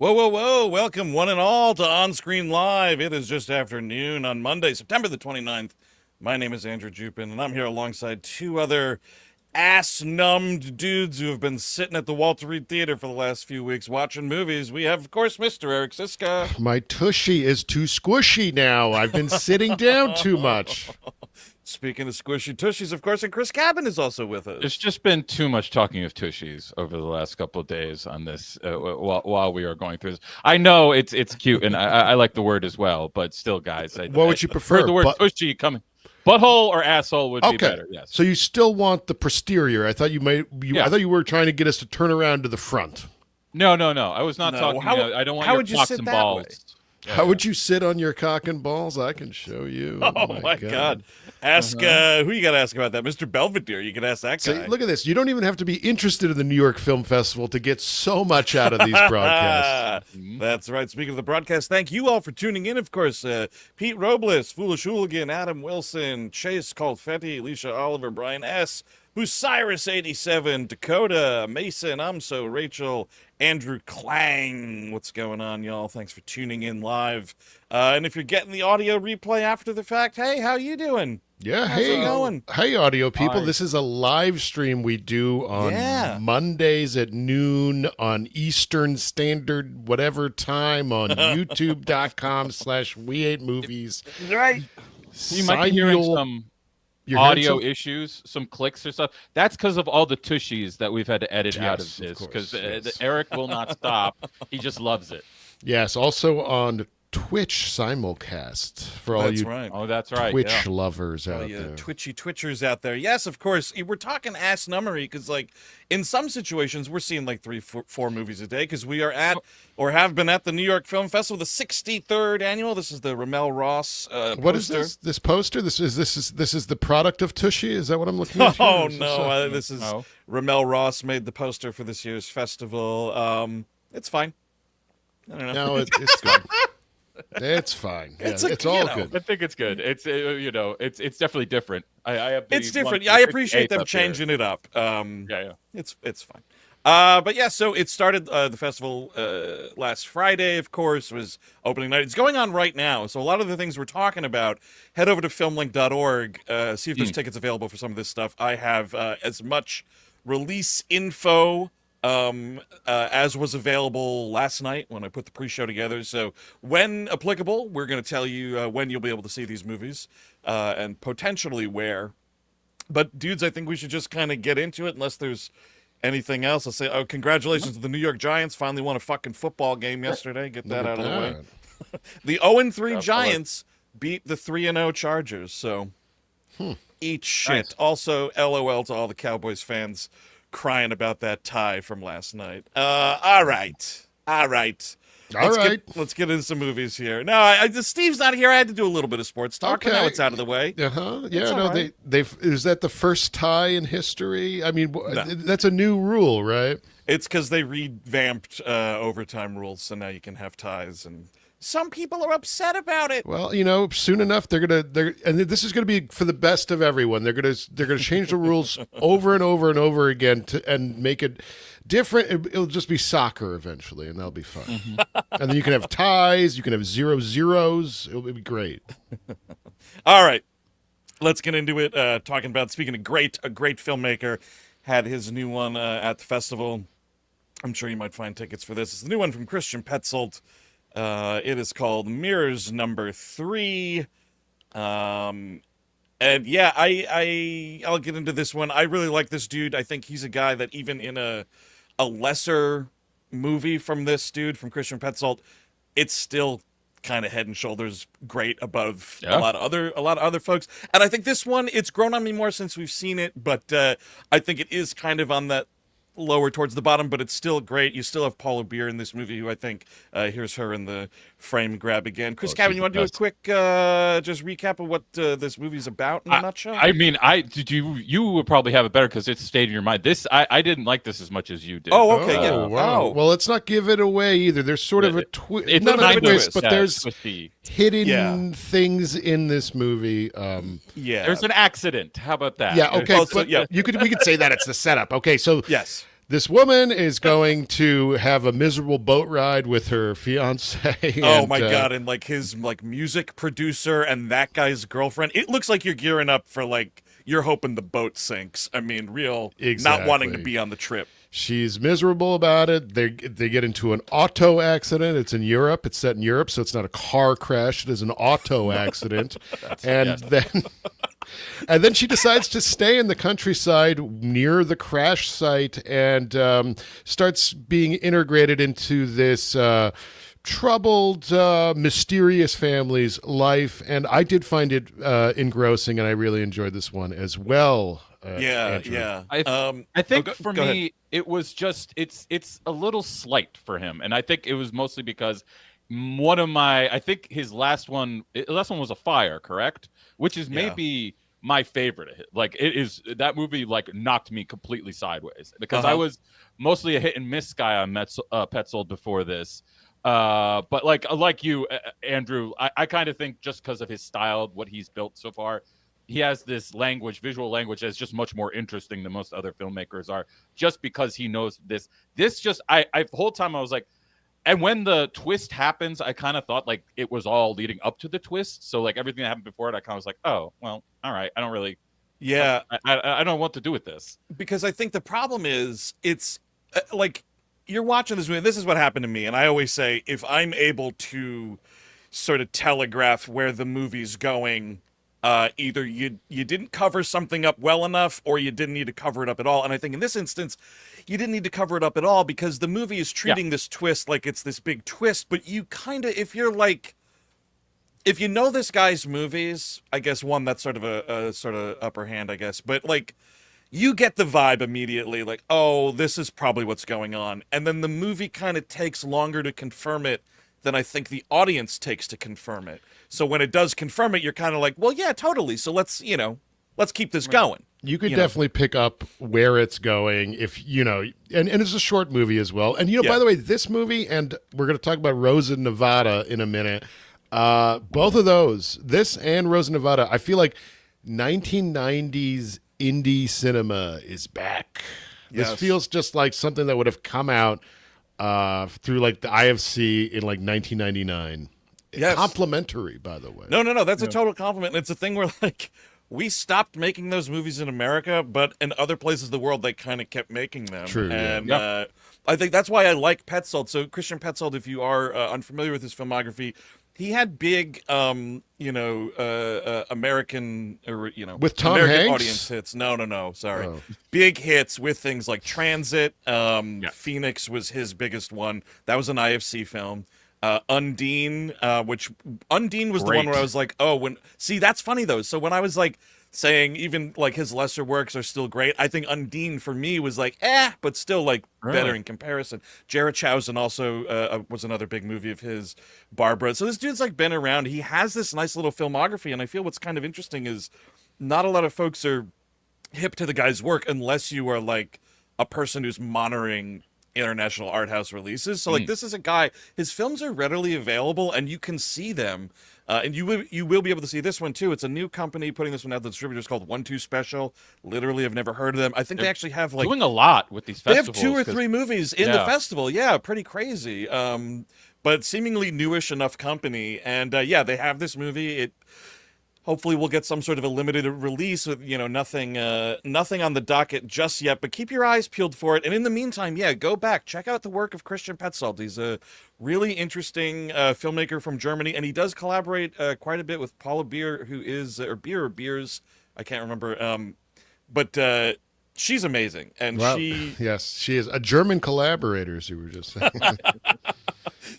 Whoa, whoa, whoa. Welcome one and all to On Screen Live. It is just after noon on Monday, September the 29th. My name is Andrew Jupin, and I'm here alongside two other ass-numbed dudes who have been sitting at the Walter Reed Theater for the last few weeks watching movies. We have, of course, Mr. Eric Siska. My tushy is too squishy now. I've been sitting down too much. Speaking of squishy tushies, of course, and Chris Cabin is also with us. There's just been too much talking of tushies over the last couple of days on this while we are going through this. I know it's cute, and I like the word as well, but still, guys. What would you prefer? The word tushy coming. Butthole or asshole would be better, yes. So you still want the posterior. I thought I thought you were trying to get us to turn around to the front. No. I was not talking. I don't want your cocks and balls. How would you sit on your cock and balls? I can show you. Oh my God. Ask who you got to ask about that, Mr. Belvedere. You can ask that guy. See, look at this. You don't even have to be interested in the New York Film Festival to get so much out of these broadcasts. That's right. Speaking of the broadcast, thank you all for tuning in. Of course, Pete Robles, Foolish Hooligan, Adam Wilson, Chase Colfetti, Alicia Oliver, Brian S., Bucyrus87, Dakota, Mason, Umso, Rachel, Andrew Klang. What's going on, y'all? Thanks for tuning in live. And if you're getting the audio replay after the fact, hey, how you doing? Yeah, how's it going? Hey, audio people. Hi. This is a live stream we do on Mondays at noon on Eastern Standard whatever time on youtube.com/we8movies. Right. You might be hearing some audio issues, some clicks or stuff. That's because of all the tushies that we've had to edit out of this, because Eric will not stop. He just loves it. Yes, also on Twitch simulcast for all you Twitch lovers out there. Twitchy Twitchers out there. Yes, of course. We're talking ass numbery because, like, in some situations, we're seeing like 3-4 movies a day because we are at or have been at the New York Film Festival, the 63rd annual. This is the Ramel Ross poster. What is this? This poster? This is the product of Tushy? Is that what I'm looking at? Oh, no. This is Ramel Ross made the poster for this year's festival. It's fine. I don't know. No, it's good. It's fine. Yeah, it's all good. I think it's good. It's it's definitely different. It's different. I appreciate them changing it up. It's fine. But yeah, so it started the festival last Friday. Of course, was opening night. It's going on right now. So a lot of the things we're talking about, head over to filmlink.org. See if there's tickets available for some of this stuff. I have as much release info as was available last night when I put the pre-show together. So when applicable, we're going to tell you when you'll be able to see these movies and potentially where. But dudes, I think we should just kind of get into it unless there's anything else. I'll say, congratulations to the New York Giants. Finally won a fucking football game yesterday. Get that out of the way. The 0-3 Giants beat the 3-0 Chargers. So eat shit. Nice. Also, LOL to all the Cowboys fans crying about that tie from last night. All right. Let's get into some movies here. No, Steve's not here. I had to do a little bit of sports talk. Okay. But now it's out of the way. Yeah, no, right. Is that the first tie in history? I mean, that's a new rule, right? It's because they revamped overtime rules, so now you can have ties, and some people are upset about it. Well, soon enough and this is gonna be for the best of everyone. They're gonna change the rules over and over and over again and make it different. It'll just be soccer eventually, and that'll be fun. Mm-hmm. And then you can have ties, you can have 0-0s. It'll be great. All right, let's get into it. Talking about, speaking of a great filmmaker had his new one at the festival. I'm sure you might find tickets for this. It's the new one from Christian Petzold. It is called Mirrors Number 3. And yeah, I'll get into this one. I really like this dude. I think he's a guy that even in a lesser movie from this dude, from Christian Petzold, it's still kind of head and shoulders great above a lot of other folks. And I think this one, it's grown on me more since we've seen it, but I think it is kind of on that lower towards the bottom, but it's still great. You still have Paula Beer in this movie, who I think, here's her in the frame grab again. Chris Cabin, you want to do a quick just recap of what this movie's about in a nutshell? I mean, you would probably have it better because it's stayed in your mind. I didn't like this as much as you did. Oh, okay. Yeah. Wow. Well, let's not give it away either. There's sort of a twist. It's not a twist, but there's hidden things in this movie. There's an accident. How about that? Yeah. Okay. We could say that it's the setup. Okay. So yes. This woman is going to have a miserable boat ride with her fiance. Oh my God. And like his like music producer and that guy's girlfriend. It looks like you're gearing up for like, you're hoping the boat sinks. I mean, not wanting to be on the trip. She's miserable about it. They get into an auto accident. It's in Europe. It's set in Europe, so it's not a car crash. It is an auto accident. And then she decides to stay in the countryside near the crash site and starts being integrated into this troubled, mysterious family's life. And I did find it engrossing, and I really enjoyed this one as well. Yeah. I think for me, it was just it's a little slight for him, and I think it was mostly because I think his last one was A Fire, correct? Which is maybe my favorite of his. Like it is, that movie like knocked me completely sideways because I was mostly a hit and miss guy on Petzold before this. But like you, Andrew, I kind of think just because of his style, what he's built so far, he has this visual language that's just much more interesting than most other filmmakers are, just because he knows this. The whole time I was like, and when the twist happens, I kind of thought like it was all leading up to the twist. So like everything that happened before it, I kind of was like, oh, well, all right. I don't really, I don't know what to do with this. Because I think the problem is it's like you're watching this movie. This is what happened to me. And I always say, if I'm able to sort of telegraph where the movie's going, either you didn't cover something up well enough or you didn't need to cover it up at all. And I think in this instance, you didn't need to cover it up at all because the movie is treating this twist like it's this big twist. But you kind of, if you know this guy's movies, I guess that's sort of a sort of upper hand, I guess. But like you get the vibe immediately like, oh, this is probably what's going on. And then the movie kind of takes longer to confirm it than I think the audience takes to confirm it. So when it does confirm it, you're kind of like, well, yeah, totally. So let's keep this going. You could definitely pick up where it's going if, and it's a short movie as well. And, by the way, this movie, and we're going to talk about Rosa Nevada in a minute. Both of those, this and Rosa Nevada, I feel like 1990s indie cinema is back. Yes. This feels just like something that would have come out through like the IFC in like 1999. Yes. Complimentary, by the way. No. That's a total compliment. It's a thing where like we stopped making those movies in America, but in other places of the world, they kind of kept making them. True. And I think that's why I like Petzold. So Christian Petzold, if you are unfamiliar with his filmography, he had big, American, with Tom American Hanks? audience hits. No, sorry. Oh. Big hits with things like Transit. Phoenix was his biggest one. That was an IFC film. Undine, which Undine was the one where I was like, that's funny though. So when I was like saying even like his lesser works are still great, I think Undine for me was like, but still like better in comparison. Jared Chowson also was another big movie of his, Barbara. So this dude's like been around. He has this nice little filmography. And I feel what's kind of interesting is not a lot of folks are hip to the guy's work unless you are like a person who's monitoring international art house releases. So like this is a guy, his films are readily available and you can see them. And you will be able to see this one too. It's a new company putting this one out. The distributor's called 1-2 Special. Literally, I've never heard of them. I think they actually have like doing a lot with these festivals. They have 2 or 3 movies in the festival. Yeah, pretty crazy. But seemingly newish enough company. And they have this movie. It hopefully we'll get some sort of a limited release with, nothing on the docket just yet, but keep your eyes peeled for it. And in the meantime, go back, check out the work of Christian Petzold. He's a really interesting filmmaker from Germany, and he does collaborate quite a bit with Paula Beer, who is, or Beers, I can't remember, but she's amazing. And yes, she is a German collaborator, as you were just saying.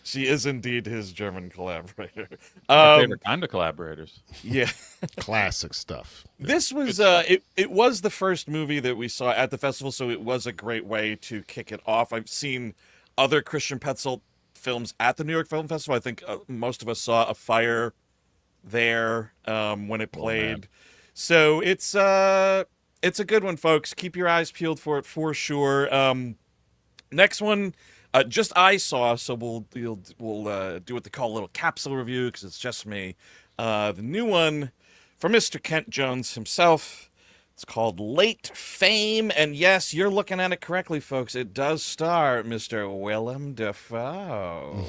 She is indeed his German collaborator. My favorite kind of collaborators. Yeah. Classic stuff. This was it was the first movie that we saw at the festival, so it was a great way to kick it off. I've seen other Christian Petzold films at the New York Film Festival. I think most of us saw A Fire there when it played. So it's a good one, folks. Keep your eyes peeled for it for sure. Next one, just I saw, so we'll do what they call a little capsule review because it's just me. The new one from Mr. Kent Jones himself, It's called Late Fame, and yes, you're looking at it correctly, folks. It does star Mr. Willem Dafoe.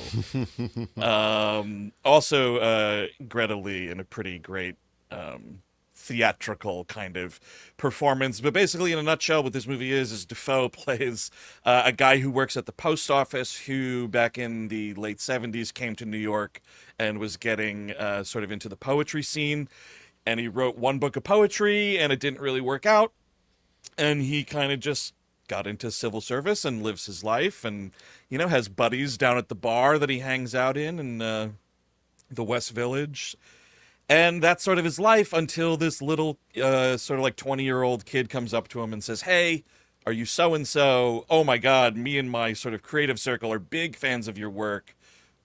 Also, Greta Lee in a pretty great theatrical kind of performance. But basically, in a nutshell, what this movie is Dafoe plays a guy who works at the post office who, back in the late 70s, came to New York and was getting sort of into the poetry scene. And he wrote one book of poetry, and it didn't really work out. And he kind of just got into civil service and lives his life and, you know, has buddies down at the bar that he hangs out in the West Village. And that's sort of his life until this little sort of like 20-year-old kid comes up to him and says, "Hey, are you so-and-so? Oh, my God, me and my sort of creative circle are big fans of your work.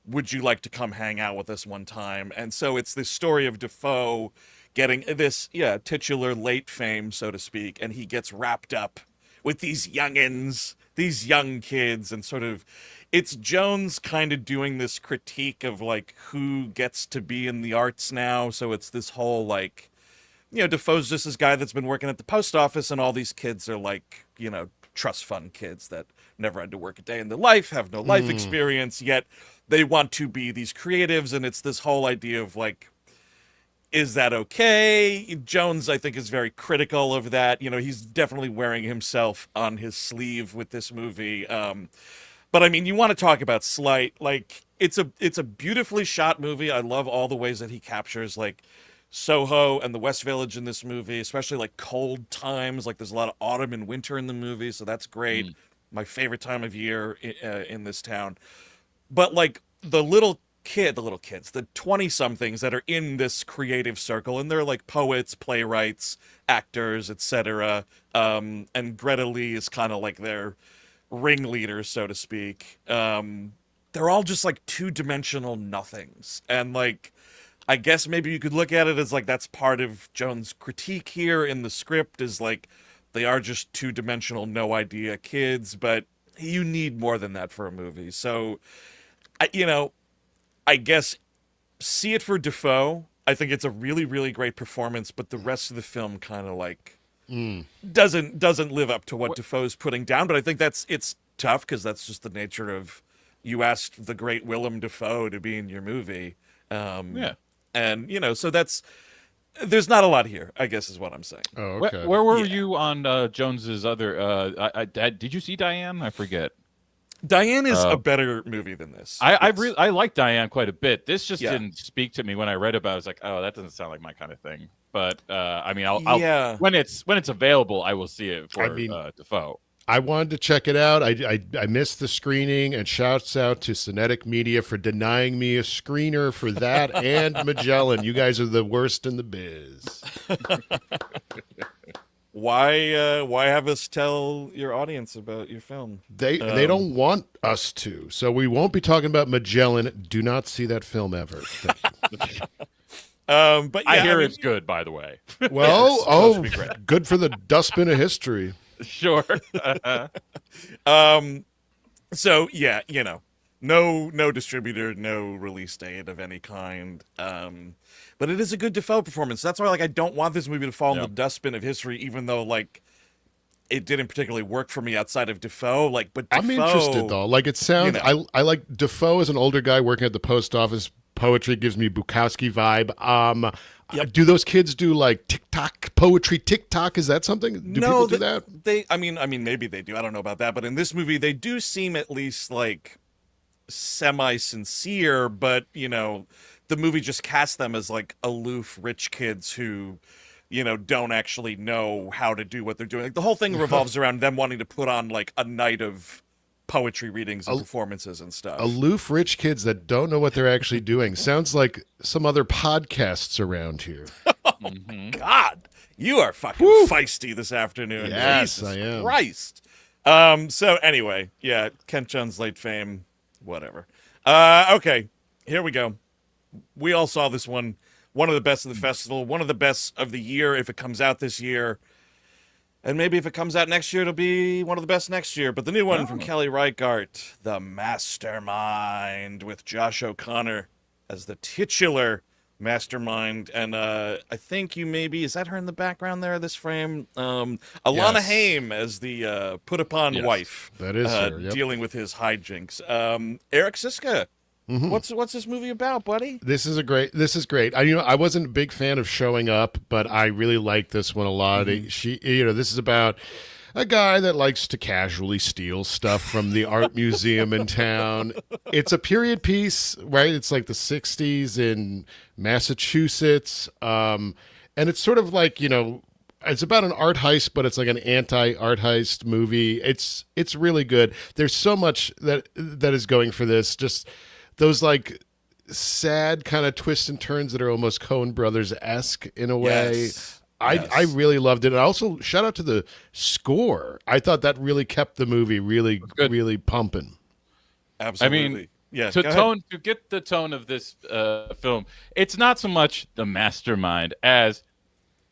Would you like to come hang out with us one time?" And so it's this story of Dafoe getting this, titular late fame, so to speak, and he gets wrapped up with these youngins, these young kids, and sort of, it's Jones kind of doing this critique of, like, who gets to be in the arts now, so it's this whole, like, Dafoe's just this guy that's been working at the post office, and all these kids are, like, trust fund kids that never had to work a day in their life, have no life experience, yet they want to be these creatives, and it's this whole idea of, like, is that okay? Jones, I think, is very critical of that. He's definitely wearing himself on his sleeve with this movie. But I mean, you want to talk about slight, like, it's a beautifully shot movie. I love all the ways that he captures, like, Soho and the West Village in this movie, especially like cold times. Like, there's a lot of autumn and winter in the movie, so that's great. My favorite time of year in this town. But like the little kids, the 20-somethings that are in this creative circle, and they're like poets, playwrights, actors, etc. And Greta Lee is kind of like their ringleader, so to speak. They're all just like two-dimensional nothings. And like, I guess maybe you could look at it as like that's part of Jones' critique here in the script, is like they are just two-dimensional, no-idea kids, but you need more than that for a movie. So, I guess see it for Dafoe. I think it's a really, really great performance, but the rest of the film kind of like doesn't live up to what Dafoe's putting down. But I think it's tough because that's just the nature of, you asked the great Willem Dafoe to be in your movie. And so there's not a lot here, I guess is what I'm saying. Oh, okay. Where were you on Jones's other? Did you see Diane? I forget. Diane is a better movie than this. I like Diane quite a bit. This just didn't speak to me when I read about it. I was like, oh, that doesn't sound like my kind of thing. But I mean, I'll when it's available, I will see it for Dafoe. I wanted to check it out. I missed the screening, and shouts out to Cinetic Media for denying me a screener for that and Magellan. You guys are the worst in the biz. Why have us tell your audience about your film? They don't want us to, so we won't be talking about Magellan. Do not see that film ever. But I hear it's good, by the way. Well, good for the dustbin of history. Sure. So yeah, no distributor, no release date of any kind. But it is a good Dafoe performance. That's why, like, I don't want this movie to fall in the dustbin of history, even though, like, it didn't particularly work for me outside of Dafoe. Like, but Dafoe, I'm interested though. Like, it sounds. I like Dafoe as an older guy working at the post office. Poetry gives me Bukowski vibe. Do those kids do like TikTok poetry? TikTok, is that something? Do people do that? I mean, maybe they do. I don't know about that. But in this movie, they do seem at least like semi-sincere. But the movie just casts them as like aloof rich kids who, don't actually know how to do what they're doing. Like, the whole thing revolves around them wanting to put on like a night of poetry readings and performances and stuff. Aloof rich kids that don't know what they're actually doing. Sounds like some other podcasts around here. God, you are fucking feisty this afternoon. Yes, Jesus I am. Christ. So anyway, Kent John's late fame, whatever. Okay, here we go. We all saw this one. One of the best of the festival, one of the best of the year if it comes out this year. And maybe if it comes out next year, it'll be one of the best next year. But the new one from Kelly Reichardt, The Mastermind, with Josh O'Connor as the titular Mastermind, and I think is that her in the background there, this frame? Alana Haim as the put-upon wife. That is her, yep. Dealing with his hijinks. Eric Siska, what's this movie about, buddy? This is great. I wasn't a big fan of Showing Up, but I really like this one a lot. This is about a guy that likes to casually steal stuff from the art museum in town. It's a period piece, right? It's like the 60s in Massachusetts. And it's sort of like, it's about an art heist, but it's like an anti-art heist movie. It's really good. There's so much that is going for this. Just those like sad kind of twists and turns that are almost Coen Brothers-esque in a way. Yes. I really loved it. And also, shout out to the score. I thought that really kept the movie really pumping. Absolutely. To get the tone of this film, it's not so much the mastermind as,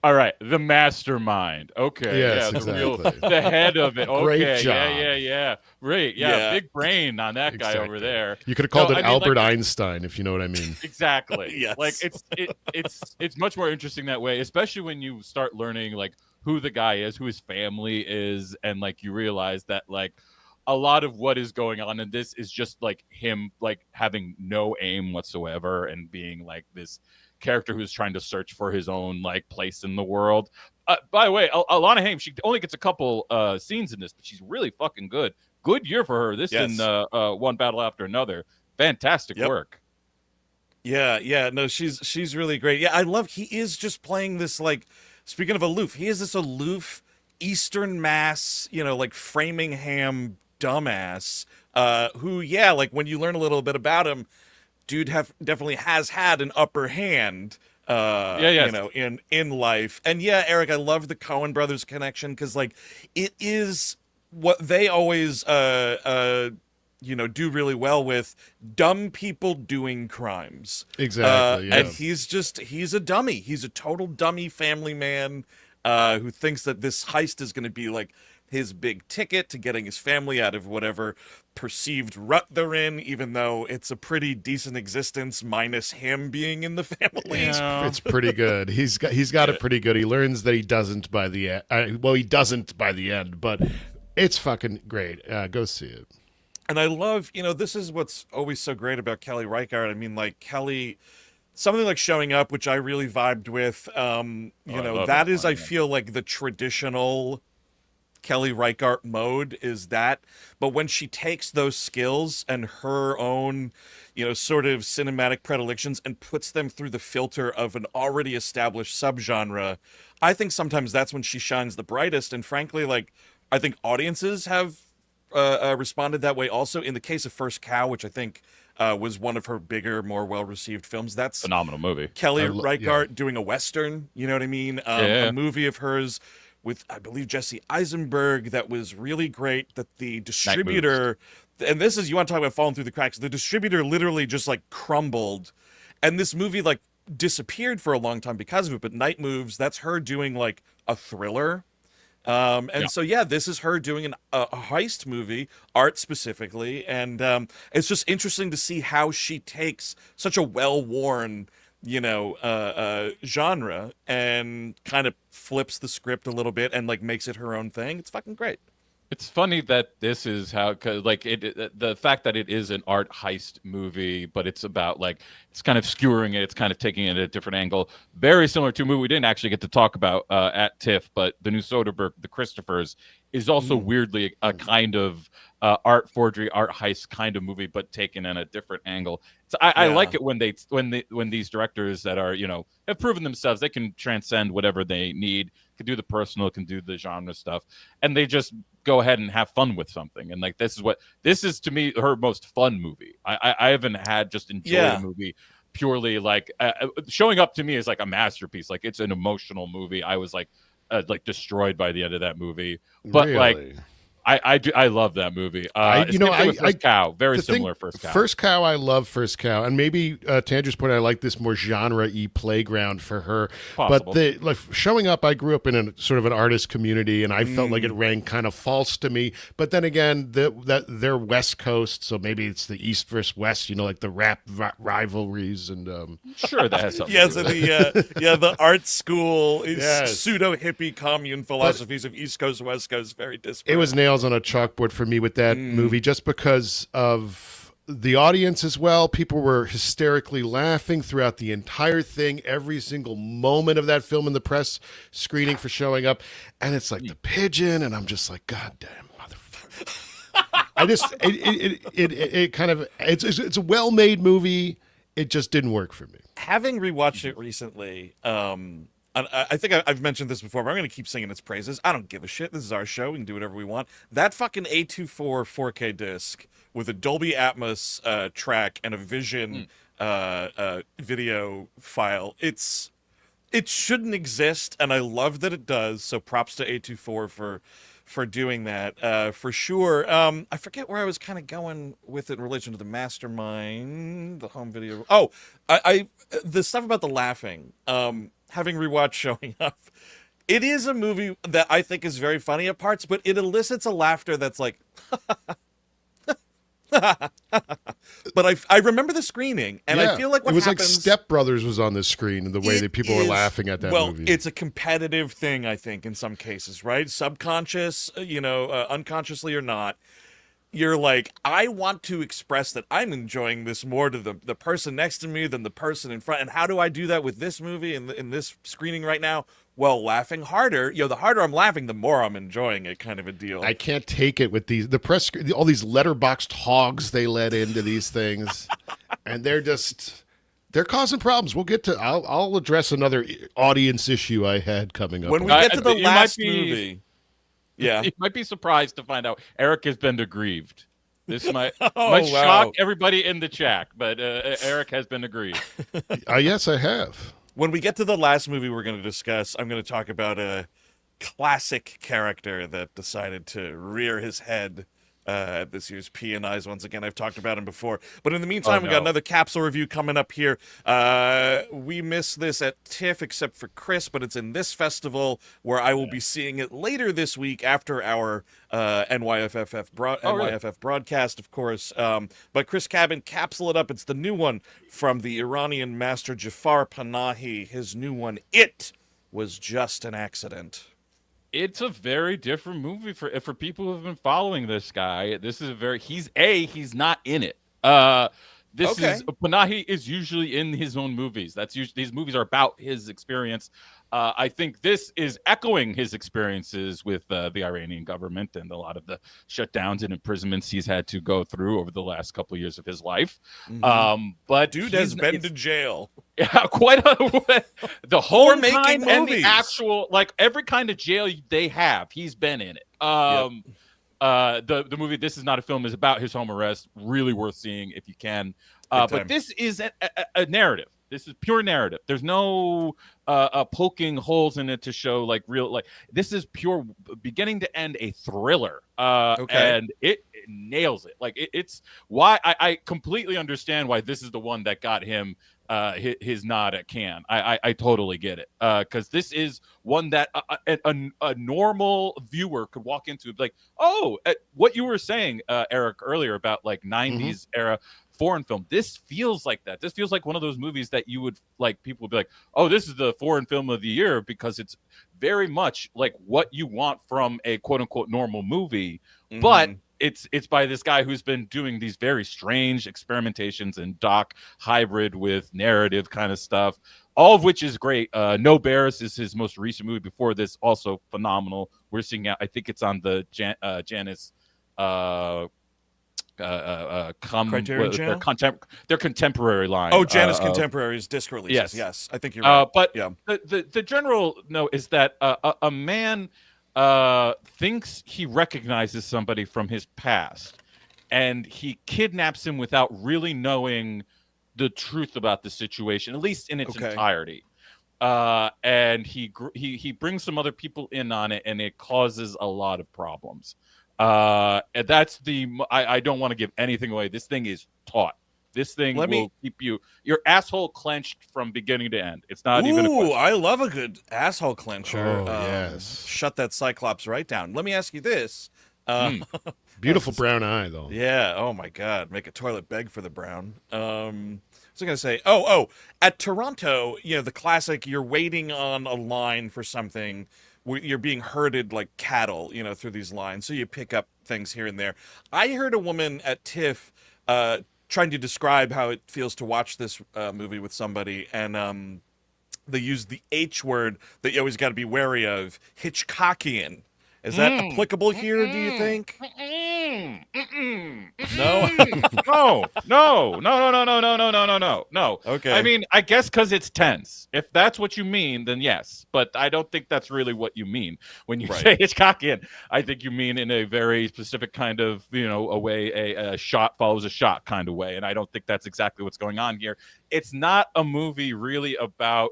all right, the mastermind. Okay, yes, exactly. The head of it. Okay, great job. Yeah. Right, big brain on that guy over there. You could have called it Albert Einstein, if you know what I mean. Exactly. Yes. Like it's much more interesting that way, especially when you start learning like who the guy is, who his family is, and like you realize that like a lot of what is going on in this is just like him like having no aim whatsoever and being like this character who's trying to search for his own like place in the world. By the way, Alana Haim, she only gets a couple scenes in this, but she's really fucking good. Good year for her. This in One Battle After Another. Fantastic work. Yeah. No, she's really great. Yeah, I love. He is just playing this like. Speaking of aloof, he is this aloof Eastern Mass, like Framingham dumbass. Who, like when you learn a little bit about him, dude definitely has had an upper hand. In life. And Eric, I love the Coen Brothers connection because like it is what they always do really well with dumb people doing crimes. Exactly. And he's a dummy. He's a total dummy family man who thinks that this heist is going to be like his big ticket to getting his family out of whatever perceived rut they're in, even though it's a pretty decent existence minus him being in the family. It's pretty good. He's got it pretty good. He learns that he doesn't by the end. He doesn't by the end, but it's fucking great. Go see it. And I love, this is what's always so great about Kelly Reichardt. I mean, like Kelly, something like Showing Up, which I really vibed with. I feel like the traditional Kelly Reichardt mode is that, but when she takes those skills and her own, sort of cinematic predilections and puts them through the filter of an already established subgenre, I think sometimes that's when she shines the brightest. And frankly, like, I think audiences have responded that way also. In the case of First Cow, which I think was one of her bigger, more well-received films. That's phenomenal movie. Kelly Reichardt doing a Western, you know what I mean? A movie of hers with, I believe, Jesse Eisenberg that was really great, that the distributor, and this is, you want to talk about falling through the cracks, the distributor literally just like crumbled, and this movie like disappeared for a long time because of it. But Night Moves, that's her doing like a thriller. This is her doing a heist movie, art specifically, and it's just interesting to see how she takes such a well-worn genre and kind of flips the script a little bit and like makes it her own thing. It's fucking great. It's funny that this is how, cause like the fact that it is an art heist movie, but it's about like, it's kind of skewering it. It's kind of taking it at a different angle. Very similar to a movie we didn't actually get to talk about at TIFF, but the new Soderbergh, The Christophers, is also weirdly a kind of art forgery, art heist kind of movie, but taken in a different angle. So I like it when these directors that are, have proven themselves, they can transcend whatever they need, can do the personal, can do the genre stuff, and they just go ahead and have fun with something. And like this is to me her most fun movie. I haven't had just enjoy a movie purely like Showing Up to me is like a masterpiece. Like it's an emotional movie. I was like destroyed by the end of that movie, but really? like I love that movie. First Cow, very similar. First Cow, I love First Cow, and maybe Tandra's point, I like this more genre-y playground for her. Possible. But showing up, I grew up in a sort of an artist community, and I felt like it rang kind of false to me. But then again, they're West Coast, so maybe it's the East versus West. Like the rap rivalries and. Sure, that has something. Yes, and the art school pseudo hippie commune philosophies of East Coast, West Coast, very disparate. It was nails on a chalkboard for me with that movie, just because of the audience as well. People were hysterically laughing throughout the entire thing, every single moment of that film in the press screening for showing up. And it's like the pigeon, and I'm just like, God damn, motherfucker. It's a well-made movie. It just didn't work for me. Having rewatched it recently, I think I've mentioned this before, but I'm going to keep singing its praises. I don't give a shit. This is our show. We can do whatever we want. That fucking A24 4K disc with a Dolby Atmos track and a Vision video file, it shouldn't exist, and I love that it does. So props to A24 for doing that, for sure. I forget where I was kind of going with it in relation to the Mastermind, the home video. Oh, the stuff about the laughing. Having rewatched Showing Up, it is a movie that I think is very funny at parts, but it elicits a laughter that's like, but I remember the screening, and I feel like what it was happens, like Step Brothers was on the screen, and the way that people were laughing at that movie. Well, it's a competitive thing, I think, in some cases, right? Subconscious, unconsciously or not. You're like, I want to express that I'm enjoying this more to the person next to me than the person in front. And how do I do that with this movie and in this screening right now? Well, laughing harder. The harder I'm laughing, the more I'm enjoying it, kind of a deal. I can't take it with the press, all these letterboxed hogs they let into these things, and they're causing problems. We'll get to. I'll address another audience issue I had coming up when we get to the last movie. Yeah, you might be surprised to find out Eric has been aggrieved. This might shock everybody in the chat, but Eric has been aggrieved. Yes, I have. When we get to the last movie we're going to discuss, I'm going to talk about a classic character that decided to rear his head at this year's P&Is. Once again, I've talked about him before. But in the meantime, we got another capsule review coming up here. We missed this at TIFF, except for Chris, but it's in this festival where I will be seeing it later this week after our NYFF broadcast, of course. But Chris Cabin, capsule it up. It's the new one from the Iranian master Jafar Panahi. His new one, It Was Just an Accident. It's a very different movie for people who have been following this guy. This is he's not in it. Panahi is usually in his own movies. These movies are about his experience. I think this is echoing his experiences with the Iranian government and a lot of the shutdowns and imprisonments he's had to go through over the last couple of years of his life. But dude has been to jail. Yeah, quite the whole making and movies. The actual, like every kind of jail they have, he's been in it. The movie This Is Not a Film is about his home arrest. Really worth seeing if you can. But this is a narrative. This is pure narrative. There's no poking holes in it to show like real, like this is pure beginning to end a thriller. And it nails it. Like it's why I completely understand why this is the one that got him his nod at Cannes. I totally get it. Because this is one that a normal viewer could walk into, like, what you were saying, Eric, earlier about like 90s era foreign film. This feels like that. This feels like one of those movies that you would like, people would be like, oh, this is the foreign film of the year, because it's very much like what you want from a quote unquote normal movie. But it's by this guy who's been doing these very strange experimentations and doc hybrid with narrative kind of stuff, all of which is great. No Bears is his most recent movie. Before this, also phenomenal. We're seeing, I think it's on the Janus their contemporary line. Oh, Janus Contemporaries disc releases. Yes, I think you're right. But the general note is that a man thinks he recognizes somebody from his past, and he kidnaps him without really knowing the truth about the situation, at least in its entirety. And he brings some other people in on it, and it causes a lot of problems. And that's I don't want to give anything away. This thing is taut. This thing will keep your asshole clenched from beginning to end. It's not even a question. I love a good asshole clencher. Oh, yes. Shut that Cyclops right down. Let me ask you this. Beautiful brown eye, though. Yeah. Oh, my God. Make a toilet beg for the brown. I was going to say, at Toronto, the classic, you're waiting on a line for something. You're being herded like cattle, through these lines. So you pick up things here and there. I heard a woman at TIFF trying to describe how it feels to watch this movie with somebody, and they use the H word that you always got to be wary of, Hitchcockian. Is that applicable here, do you think? No? No. Okay. I mean, I guess because it's tense. If that's what you mean, then yes. But I don't think that's really what you mean when you say Hitchcockian. I think you mean in a very specific kind of, a way a shot follows a shot kind of way. And I don't think that's exactly what's going on here. It's not a movie really about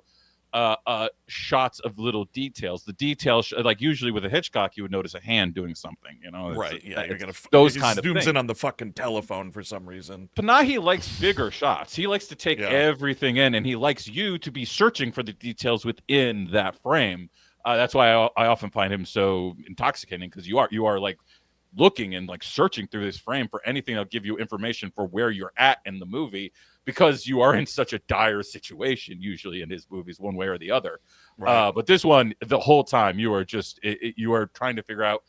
shots of little details. The details, like usually with a Hitchcock, you would notice a hand doing something, Right, yeah, you're gonna those kind of zooms things. in on the fucking telephone for some reason. Panahi likes bigger shots. He likes to take everything in, and he likes you to be searching for the details within that frame. That's why I often find him so intoxicating, because you are like looking and like searching through this frame for anything that'll give you information for where you're at in the movie, because you are in such a dire situation usually in his movies, one way or the other. Right. But this one, the whole time you are just you are trying to figure out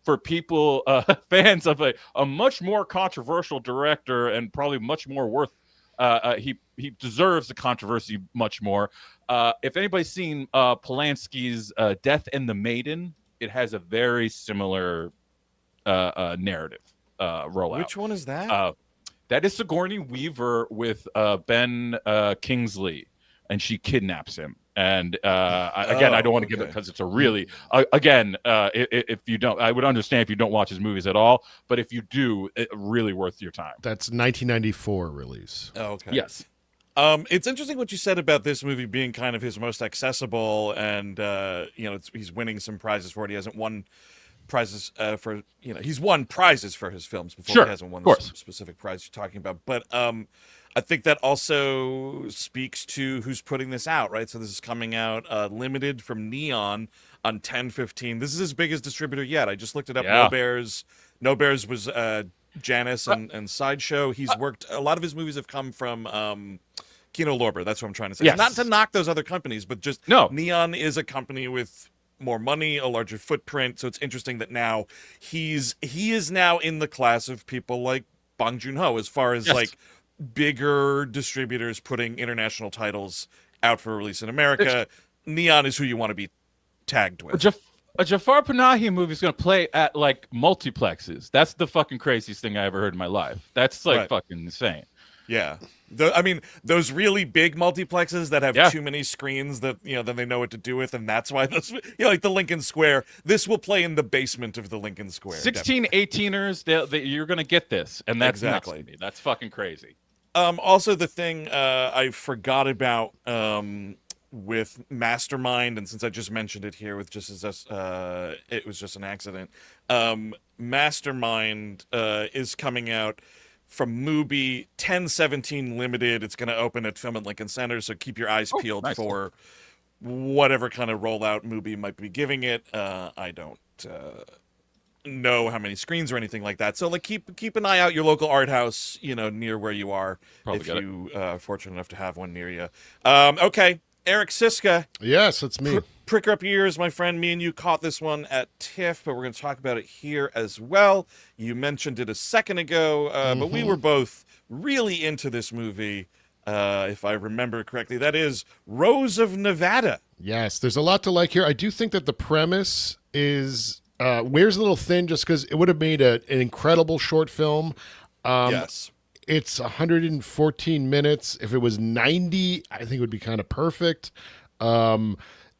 for people fans of a much more controversial director, and probably much more worth he deserves the controversy much more. If anybody's seen Polanski's Death and the Maiden, it has a very similar narrative rollout. Which one is that? That is Sigourney Weaver with Ben Kingsley, and she kidnaps him. And I don't want to give it, because it's a really if you don't, I would understand if you don't watch his movies at all, but if you do, it really worth your time. That's 1994 release. Oh, okay. Yes. It's interesting what you said about this movie being kind of his most accessible, and he's winning some prizes for it. He hasn't won prizes he's won prizes for his films before. Sure, he hasn't won the specific prize you're talking about, but I think that also speaks to who's putting this out, right? So this is coming out limited from Neon on 10/15. This is his biggest distributor yet. I just looked it up. Yeah. No Bears was Janice and Sideshow. He's worked, a lot of his movies have come from Kino Lorber. That's what I'm trying to say. Yes. Not to knock those other companies, but just Neon is a company with more money, a larger footprint. So it's interesting that now he is now in the class of people like Bong Joon-ho, as far as like bigger distributors putting international titles out for release in America. Neon is who you want to be tagged with. A Jafar Panahi movie is going to play at like multiplexes. That's the fucking craziest thing I ever heard in my life. That's like fucking insane. Yeah. I mean, those really big multiplexes that have too many screens that, then they know what to do with, and that's why those, like the Lincoln Square, this will play in the basement of the Lincoln Square. 16, 18ers, you're going to get this, and that's exactly. Nuts to me. That's fucking crazy. Also, the thing I forgot about with Mastermind, and since I just mentioned it here with just as it was just an accident, Mastermind is coming out from Mubi 10/17 limited. It's going to open at Film at Lincoln Center, so keep your eyes peeled for whatever kind of rollout Mubi might be giving it. I don't know how many screens or anything like that, so like keep an eye out your local art house, near where you are. Probably if you are fortunate enough to have one near you. Okay, Eric Siska. Yes, it's me. Prick up your ears, my friend. Me and you caught this one at TIFF, but we're going to talk about it here as well. You mentioned it a second ago, but we were both really into this movie, if I remember correctly. That is Rose of Nevada. Yes, there's a lot to like here. I do think that the premise is wears a little thin, just because it would have made an incredible short film. Yes. It's 114 minutes. If it was 90, I think it would be kind of perfect.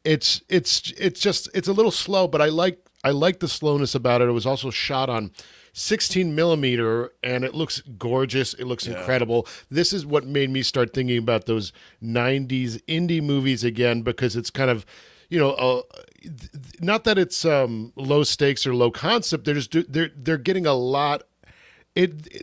It's a little slow, but I like the slowness about it. It was also shot on 16 millimeter, and it looks gorgeous. It looks incredible. This is what made me start thinking about those 90s indie movies again, because it's kind of, not that it's low stakes or low concept. They're getting a lot.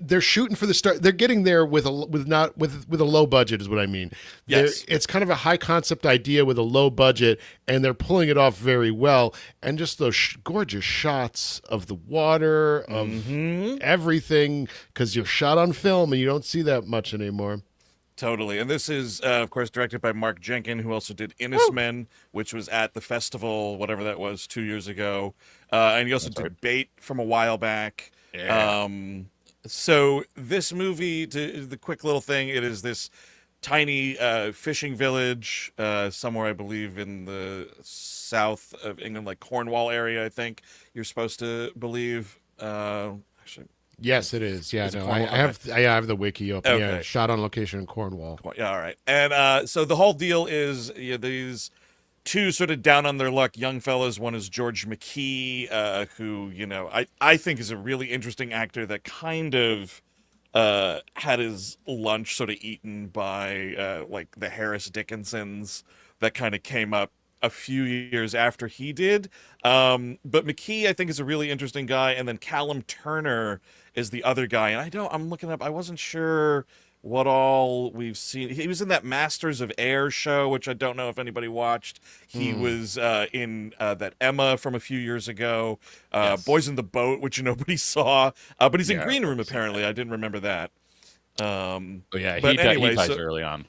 They're shooting for the start. They're getting there with a low budget, is what I mean. Yes. It's kind of a high concept idea with a low budget, and they're pulling it off very well. And just those gorgeous shots of the water, of everything, because you're shot on film, and you don't see that much anymore. Totally. And this is, of course, directed by Mark Jenkin, who also did Innismen, which was at the festival, whatever that was, 2 years ago. And he also did Bait from a while back. Yeah. So this movie, the quick little thing, it is this tiny fishing village somewhere, I believe, in the south of England, like Cornwall area, I think you're supposed to believe. Actually, yes, it is. Yeah, no, I have the wiki open. Okay. Yeah, shot on location in Cornwall. Yeah, all right. And so the whole deal is these two sort of down on their luck young fellas. One is George McKee, who, I think is a really interesting actor that kind of had his lunch sort of eaten by like the Harris Dickinsons that kind of came up a few years after he did. But McKee, I think, is a really interesting guy. And then Callum Turner is the other guy. And I'm looking up, I wasn't sure what all we've seen. He was in that Masters of Air show, which I don't know if anybody watched. He was in that Emma from a few years ago. Boys in the Boat, which nobody saw. But he's in Green Room, apparently. I didn't remember that. He dies early on.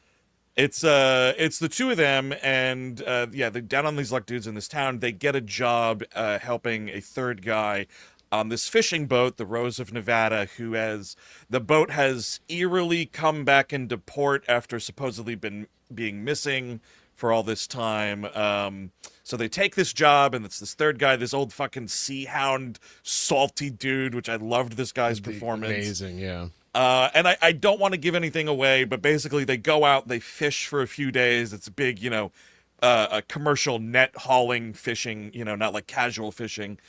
It's the two of them, and they're down on these luck dudes in this town. They get a job helping a third guy on this fishing boat, the Rose of Nevada, the boat has eerily come back into port after supposedly being missing for all this time. So they take this job, and it's this third guy, this old fucking sea hound, salty dude, which I loved this guy's performance. Amazing, yeah. And I don't want to give anything away, but basically they go out, they fish for a few days. It's a big, a commercial net hauling fishing, not like casual fishing.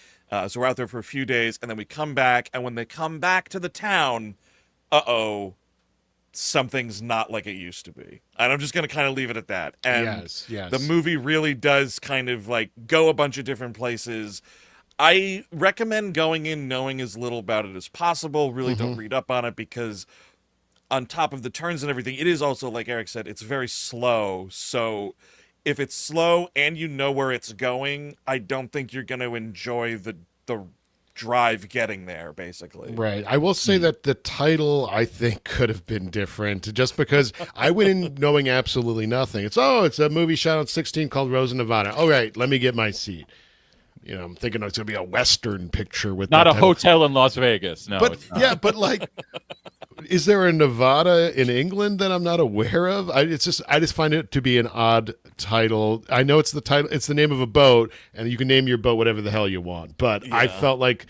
So we're out there for a few days, and then we come back, and when they come back to the town, something's not like it used to be. And I'm just going to kind of leave it at that. And yes. The movie really does kind of like go a bunch of different places. I recommend going in knowing as little about it as possible. Really don't read up on it, because on top of the turns and everything, it is also, like Eric said, it's very slow. So if it's slow and you know where it's going, I don't think you're going to enjoy the drive getting there, basically. Right. I will say that the title, I think, could have been different, just because I went in knowing absolutely nothing. It's a movie shot on 16 called Rose of Nevada. All right, let me get my seat. I'm thinking it's going to be a Western picture with not a hotel in Las Vegas. No, but but like, is there a Nevada in England that I'm not aware of? I just find it to be an odd title. I know it's the title, it's the name of a boat, and you can name your boat whatever the hell you want. But I felt like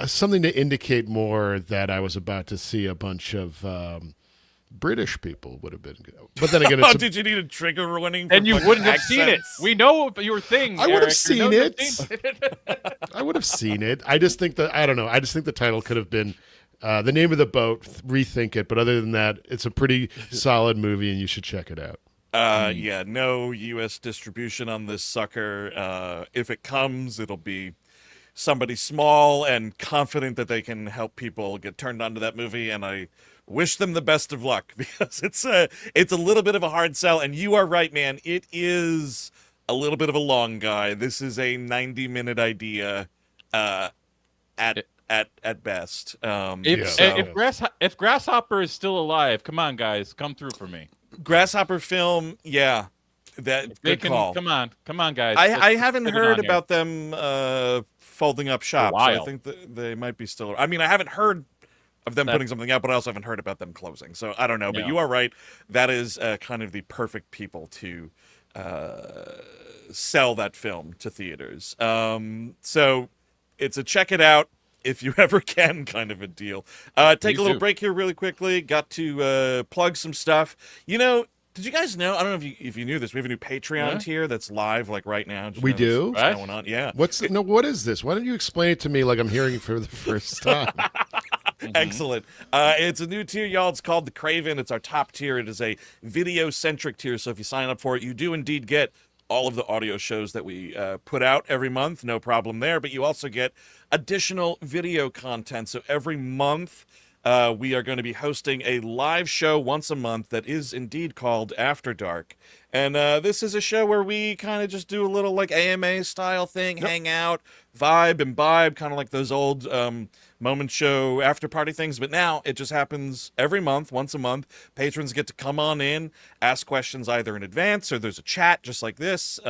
something to indicate more that I was about to see a bunch of British people would have been good. But then again, did you need a trigger warning? And you wouldn't have seen it. We know your thing. I would have seen it. I would have seen it. I just think I don't know. I just think the title could have been the name of the boat. Rethink it. But other than that, it's a pretty solid movie, and you should check it out. No U.S. distribution on this sucker. If it comes, it'll be somebody small and confident that they can help people get turned on to that movie, and I wish them the best of luck, because it's a little bit of a hard sell. And you are right, man. It is a little bit of a long guy. This is a 90-minute idea at best. If Grasshopper is still alive, come on, guys, come through for me. Grasshopper film, yeah. Good call. Come on, guys. I haven't heard about them folding up shop. So I think that they might be still. I mean, I haven't heard of them putting something out, but I also haven't heard about them closing. So I don't know. But you are right. That is kind of the perfect people to sell that film to theaters. So it's a check it out if you ever can kind of a deal. Take a little break here really quickly. Got to plug some stuff. Did you guys know? I don't know if you knew this. We have a new Patreon tier that's live like right now. We do? What's going on? Yeah. What is this? Why don't you explain it to me like I'm hearing it for the first time? Excellent. It's a new tier, y'all. It's called the Craven. It's our top tier. It is a video-centric tier, so if you sign up for it, you do indeed get all of the audio shows that we put out every month. No problem there. But you also get additional video content. So every month, we are going to be hosting a live show once a month that is indeed called After Dark. And this is a show where we kind of just do a little like AMA style thing, hang out, vibe, imbibe, kind of like those old moment show after party things. But now it just happens every month, once a month. Patrons get to come on in, ask questions either in advance or there's a chat just like this.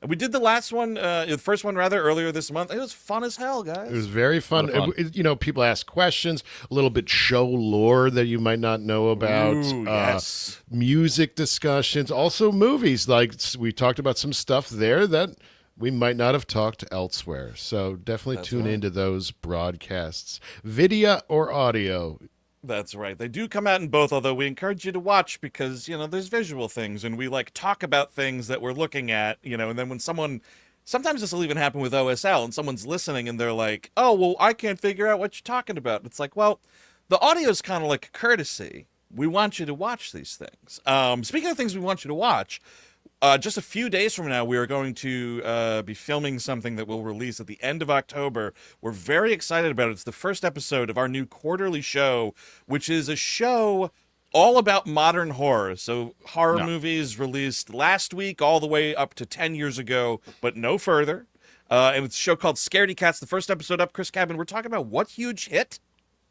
And we did the last one, the first one rather, earlier this month. It was fun as hell, guys. It was very fun. People ask questions, a little bit show lore that you might not know about. Ooh, yes. Music discussions, also movies. Like we talked about some stuff there that we might not have talked elsewhere. So definitely tune into those broadcasts, video or audio. That's right. They do come out in both, although we encourage you to watch because, there's visual things and we like talk about things that we're looking at, and then when sometimes this will even happen with OSL and someone's listening and they're like, oh, well, I can't figure out what you're talking about. It's like, well, the audio is kind of like a courtesy. We want you to watch these things. Speaking of things we want you to watch, just a few days from now, we are going to be filming something that we'll release at the end of October. We're very excited about it. It's the first episode of our new quarterly show, which is a show all about modern horror. So horror movies released last week all the way up to 10 years ago, but no further. And it's a show called Scaredy Cats. The first episode up, Chris Cabin, we're talking about what huge hit?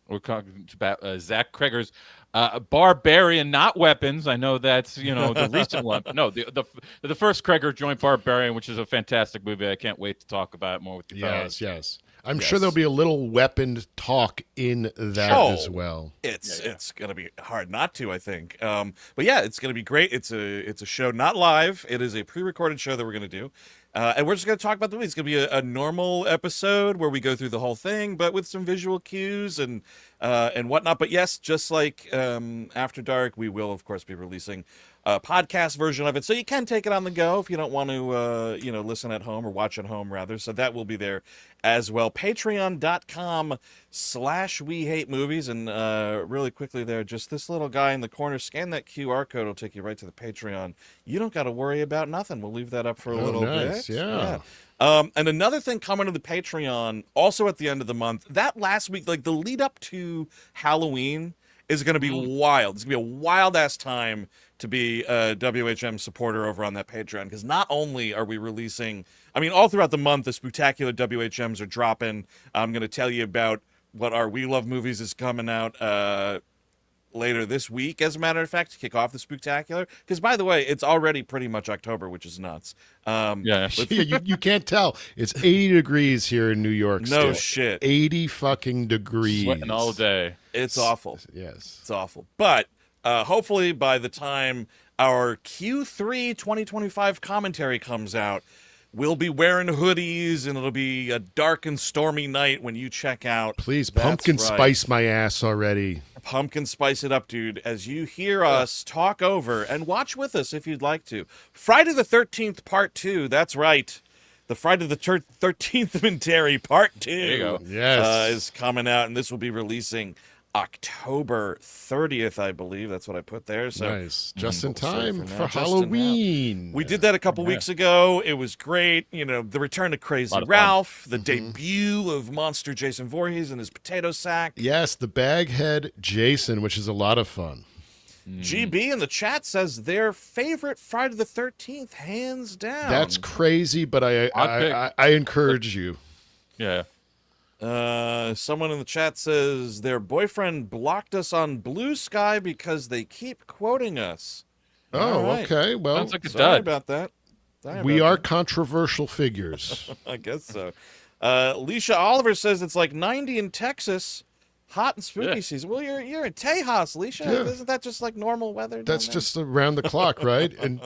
We're talking about Zach Kreger's Barbarian, Not Weapons. I know that's the recent one. No, the first Kreger joint, Barbarian, which is a fantastic movie. I can't wait to talk about it more with you fellas. Yes. I'm sure there'll be a little weapon talk in that as well. It's gonna be hard not to, I think. But yeah, it's gonna be great. It's a show not live. It is a pre-recorded show that we're gonna do. And we're just going to talk about the movie. It's going to be a normal episode where we go through the whole thing, but with some visual cues and whatnot. But yes, just like After Dark, we will, of course, be releasing a podcast version of it. So you can take it on the go if you don't want to, listen at home or watch at home, rather. So that will be there as well. Patreon.com/WeHateMovies. And really quickly there, just this little guy in the corner, scan that QR code. It'll take you right to the Patreon. You don't got to worry about nothing. We'll leave that up for a little bit. Yeah. And another thing coming to the Patreon, also at the end of the month, that last week, like the lead up to Halloween is going to be wild. It's going to be a wild ass time to be a WHM supporter over on that Patreon, because not only are we releasing, all throughout the month, the spectacular WHMs are dropping. I'm going to tell you about what our We Love Movies is coming out later this week, as a matter of fact, to kick off the Spooktacular. Because, by the way, it's already pretty much October, which is nuts. You can't tell. It's 80 degrees here in New York. No still. shit. 80 fucking degrees. Sweating all day. It's awful. Yes. It's awful. But hopefully by the time our Q3 2025 commentary comes out, we'll be wearing hoodies, and it'll be a dark and stormy night when you check out. Please, pumpkin spice my ass already. Pumpkin spice it up, dude, as you hear us talk over, and watch with us if you'd like to. Friday the 13th, Part 2. That's right. The Friday the 13th Mentary Part 2 there you go. Yes. Is coming out, and this will be releasing October 30th, I believe. That's what I put there. So nice. Just in time for just Halloween. We did that a couple weeks ago. It was great. The return of Crazy Ralph, the debut of Monster Jason Voorhees and his potato sack. Yes, the Baghead Jason, which is a lot of fun. GB in the chat says their favorite Friday the 13th, hands down. That's crazy, but I encourage you. Yeah. Someone in the chat says their boyfriend blocked us on Blue Sky because they keep quoting us. Oh, right. Okay. Well, sounds like a sorry dud. about that. We are controversial figures. I guess so. Leisha Oliver says it's like 90 in Texas, hot and spooky season. Well, you're in Tejas, Leisha. Yeah. Isn't that just like normal weather? That's just around the clock, right? And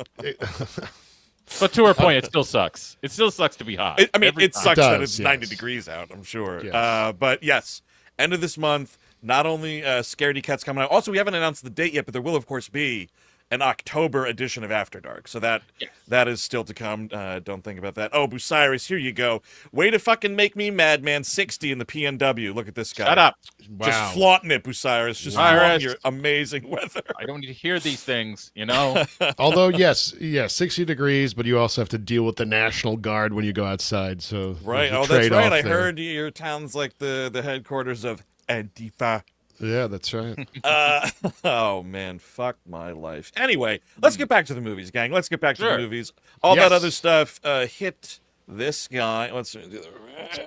but to her point, it still sucks. It still sucks to be hot. It sucks that it's 90 degrees out, I'm sure. Yes. But yes, end of this month, not only Scaredy Cat's coming out. Also, we haven't announced the date yet, but there will, of course, be an October edition of After Dark. So that is still to come. Don't think about that. Oh, Bucyrus, here you go. Way to fucking make me mad, man. 60 in the PNW. Look at this guy. Shut up. Wow. Just flaunting it, Bucyrus. Just flaunting your amazing weather. I don't need to hear these things, you know? Although, yes, 60 degrees, but you also have to deal with the National Guard when you go outside. So right. Oh, that's right. I heard your town's like the headquarters of Antifa. Yeah, that's right. Oh, man. Fuck my life. Anyway, let's get back to the movies, gang. Let's get back to the movies. All that other stuff hit this guy. Let's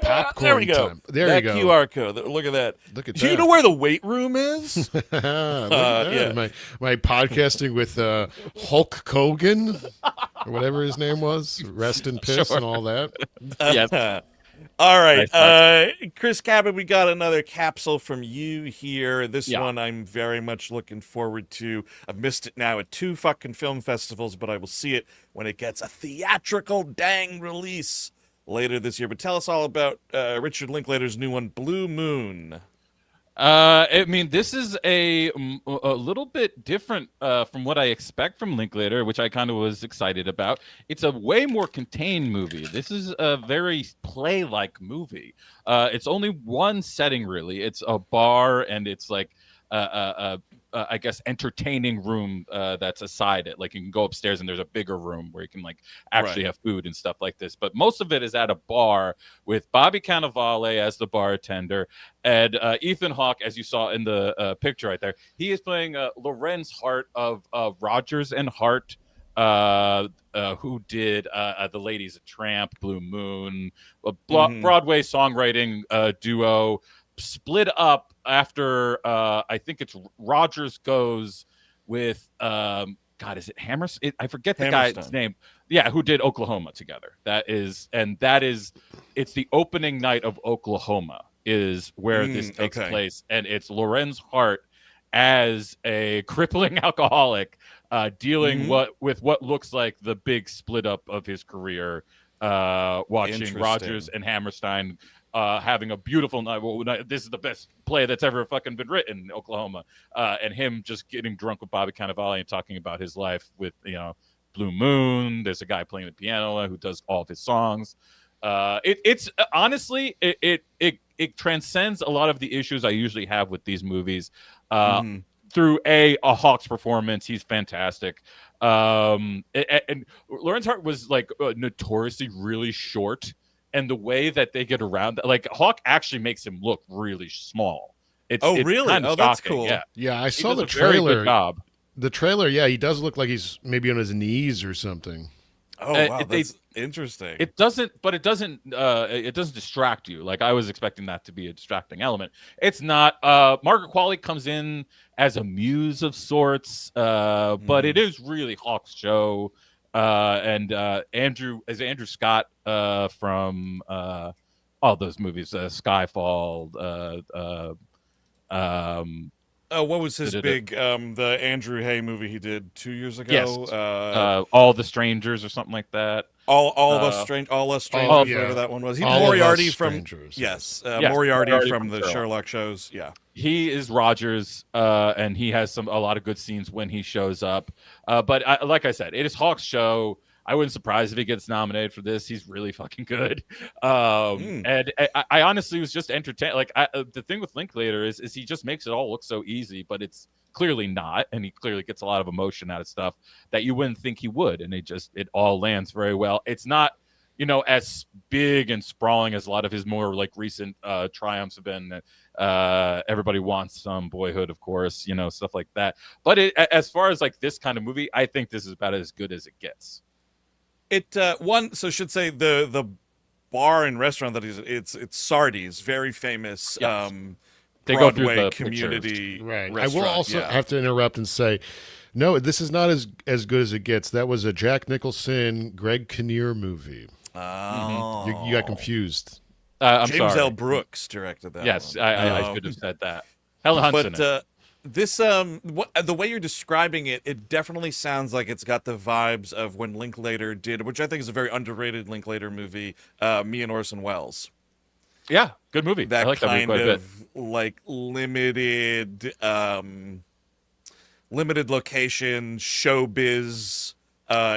popcorn there we go. Time. There that you go. QR code. Look at that. Look at Do that. you know where the weight room is? Yeah. My podcasting with Hulk Hogan, or whatever his name was. Rest in piss and all that. Yes. All right, Chris Cabot, we got another capsule from you here. This one I'm very much looking forward to. I've missed it now at 2 fucking film festivals, but I will see it when it gets a theatrical dang release later this year. But tell us all about Richard Linklater's new one, Blue Moon. I mean, this is a little bit different from what I expect from Linklater, which I kind of was excited about. It's a way more contained movie. This is a very play-like movie. It's only one setting, really. It's a bar, and it's like I guess entertaining room that's aside it. Like you can go upstairs and there's a bigger room where you can like actually have food and stuff like this. But most of it is at a bar with Bobby Cannavale as the bartender and Ethan Hawke, as you saw in the picture right there. He is playing Lorenz Hart of Rodgers and Hart, who did The Lady's a Tramp, Blue Moon, a Broadway songwriting duo. Split up after I think it's Rogers goes with is it Hammers? I forget the guy's name. Yeah, who did Oklahoma together. It's the opening night of Oklahoma is where this takes place, and it's Lorenz Hart as a crippling alcoholic dealing with what looks like the big split up of his career, watching Rogers and Hammerstein having a beautiful night. Well, this is the best play that's ever fucking been written in Oklahoma. And him just getting drunk with Bobby Cannavale and talking about his life with, Blue Moon. There's a guy playing the piano who does all of his songs. It's honestly, it transcends a lot of the issues I usually have with these movies. Through a Hawke's performance, he's fantastic. And Lorenz Hart was like notoriously really short. And the way that they get around that, like Hawke actually makes him look really small. It's really? Kind of that's shocking. cool. Yeah, I saw the trailer. The trailer, he does look like he's maybe on his knees or something. Oh wow, that's interesting. It doesn't distract you. Like I was expecting that to be a distracting element. It's not. Margaret Qualley comes in as a muse of sorts, but it is really Hawke's show. And Andrew Scott from all those movies, Skyfall. What was his big the Andrew Hay movie he did 2 years ago? Yes. All the Strangers or something like that. All us strangers, whatever that one was. He's Moriarty from Moriarty from the Sherlock shows. Yeah. He is Rogers, and he has a lot of good scenes when he shows up. But like I said, it is Hawke's show. I wouldn't surprise if he gets nominated for this. He's really fucking good. And I honestly was just entertained. Like the thing with Linklater is he just makes it all look so easy, but it's clearly not. And he clearly gets a lot of emotion out of stuff that you wouldn't think he would. And it all lands very well. It's not, as big and sprawling as a lot of his more like recent triumphs have been. Everybody Wants Some, Boyhood, of course, stuff like that. But as far as like this kind of movie, I think this is about as good as it gets. Should say the bar and restaurant that it's Sardi's, very famous they Broadway go through the community restaurant. I will also have to interrupt and say, no, this is not as good as it gets. That was a Jack Nicholson, Greg Kinnear movie. Oh. You got confused. I'm James sorry. L. Brooks directed that. Yes, one. I should have said that. Helen Hunt's in it. This the way you're describing it definitely sounds like it's got the vibes of when Linklater did, which I think is a very underrated Linklater movie, Me and Orson Welles. Yeah, good movie. That I like kind that movie quite a of like limited limited location, showbiz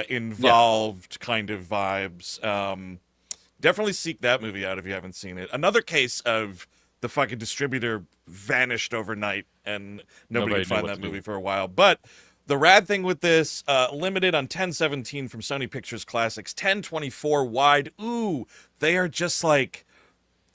involved kind of vibes. Definitely seek that movie out if you haven't seen it. Another case of the fucking distributor vanished overnight and nobody could find that movie for a while. But the rad thing with this, limited on 10/17 from Sony Pictures Classics, 10/24 wide. Ooh, they are just like,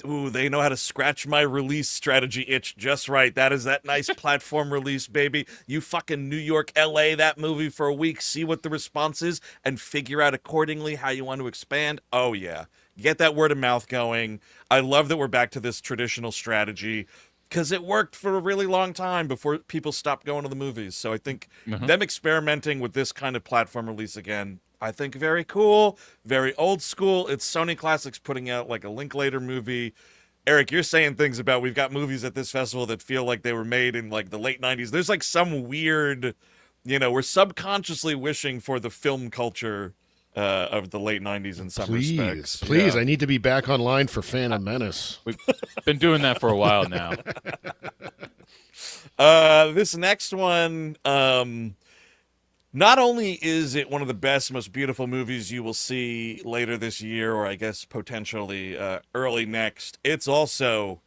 ooh, they know how to scratch my release strategy itch just right. That is that nice platform release, baby. You fucking New York, LA that movie for a week, see what the response is, and figure out accordingly how you want to expand. Oh, yeah. Get that word of mouth going. I love that we're back to this traditional strategy because it worked for a really long time before people stopped going to the movies. So I think them experimenting with this kind of platform release again, I think very cool, very old school. It's Sony Classics putting out like a Linklater movie. Eric, you're saying things about we've got movies at this festival that feel like they were made in like the late 90s. There's like some weird, we're subconsciously wishing for the film culture of the late 90s in some respects. Please, I need to be back online for Phantom Menace. We've been doing that for a while now. This next one, not only is it one of the best, most beautiful movies you will see later this year, or I guess potentially early next, it's also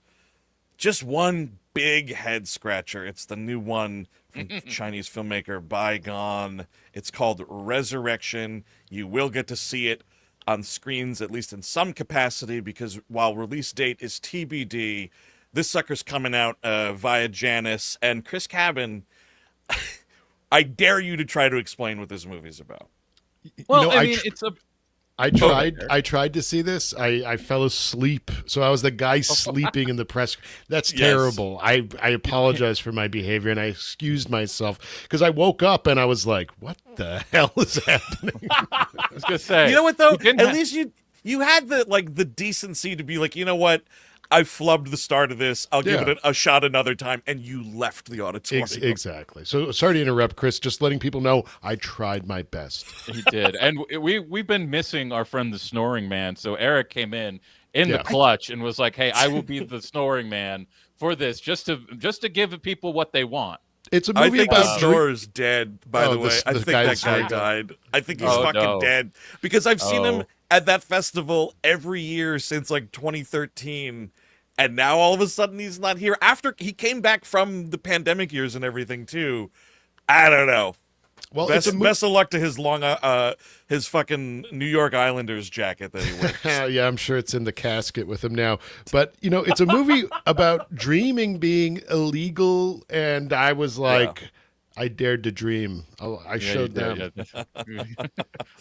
just one big head scratcher. It's the new one from Chinese filmmaker Bygone. It's called Resurrection. You will get to see it on screens, at least in some capacity, because while release date is TBD, this sucker's coming out via Janus. And Chris Cabin, I dare you to try to explain what this movie's about. Well, it's a... I tried to see this. I fell asleep. So I was the guy sleeping in the press. That's terrible. I apologize for my behavior, and I excused myself because I woke up and I was like, what the hell is happening? I was going to say. You know what, though? At least you had the decency to be like, you know what? I flubbed the start of this. I'll give it a shot another time. And you left the auditorium. Exactly. So sorry to interrupt, Chris. Just letting people know I tried my best. He did. And we've been missing our friend the Snoring Man. So Eric came in the clutch and was like, hey, I will be the Snoring Man for this, just to give people what they want. It's a movie about... I think the Snorer's dead, by the way. I think that guy died. I think he's fucking dead. Because I've seen him at that festival every year since like 2013. And now all of a sudden he's not here. After he came back from the pandemic years and everything too. I don't know. Well, best of luck to his his fucking New York Islanders jacket that he wears. Yeah, I'm sure it's in the casket with him now. But, it's a movie about dreaming being illegal. And I was like, I dared to dream. I showed them. Yeah.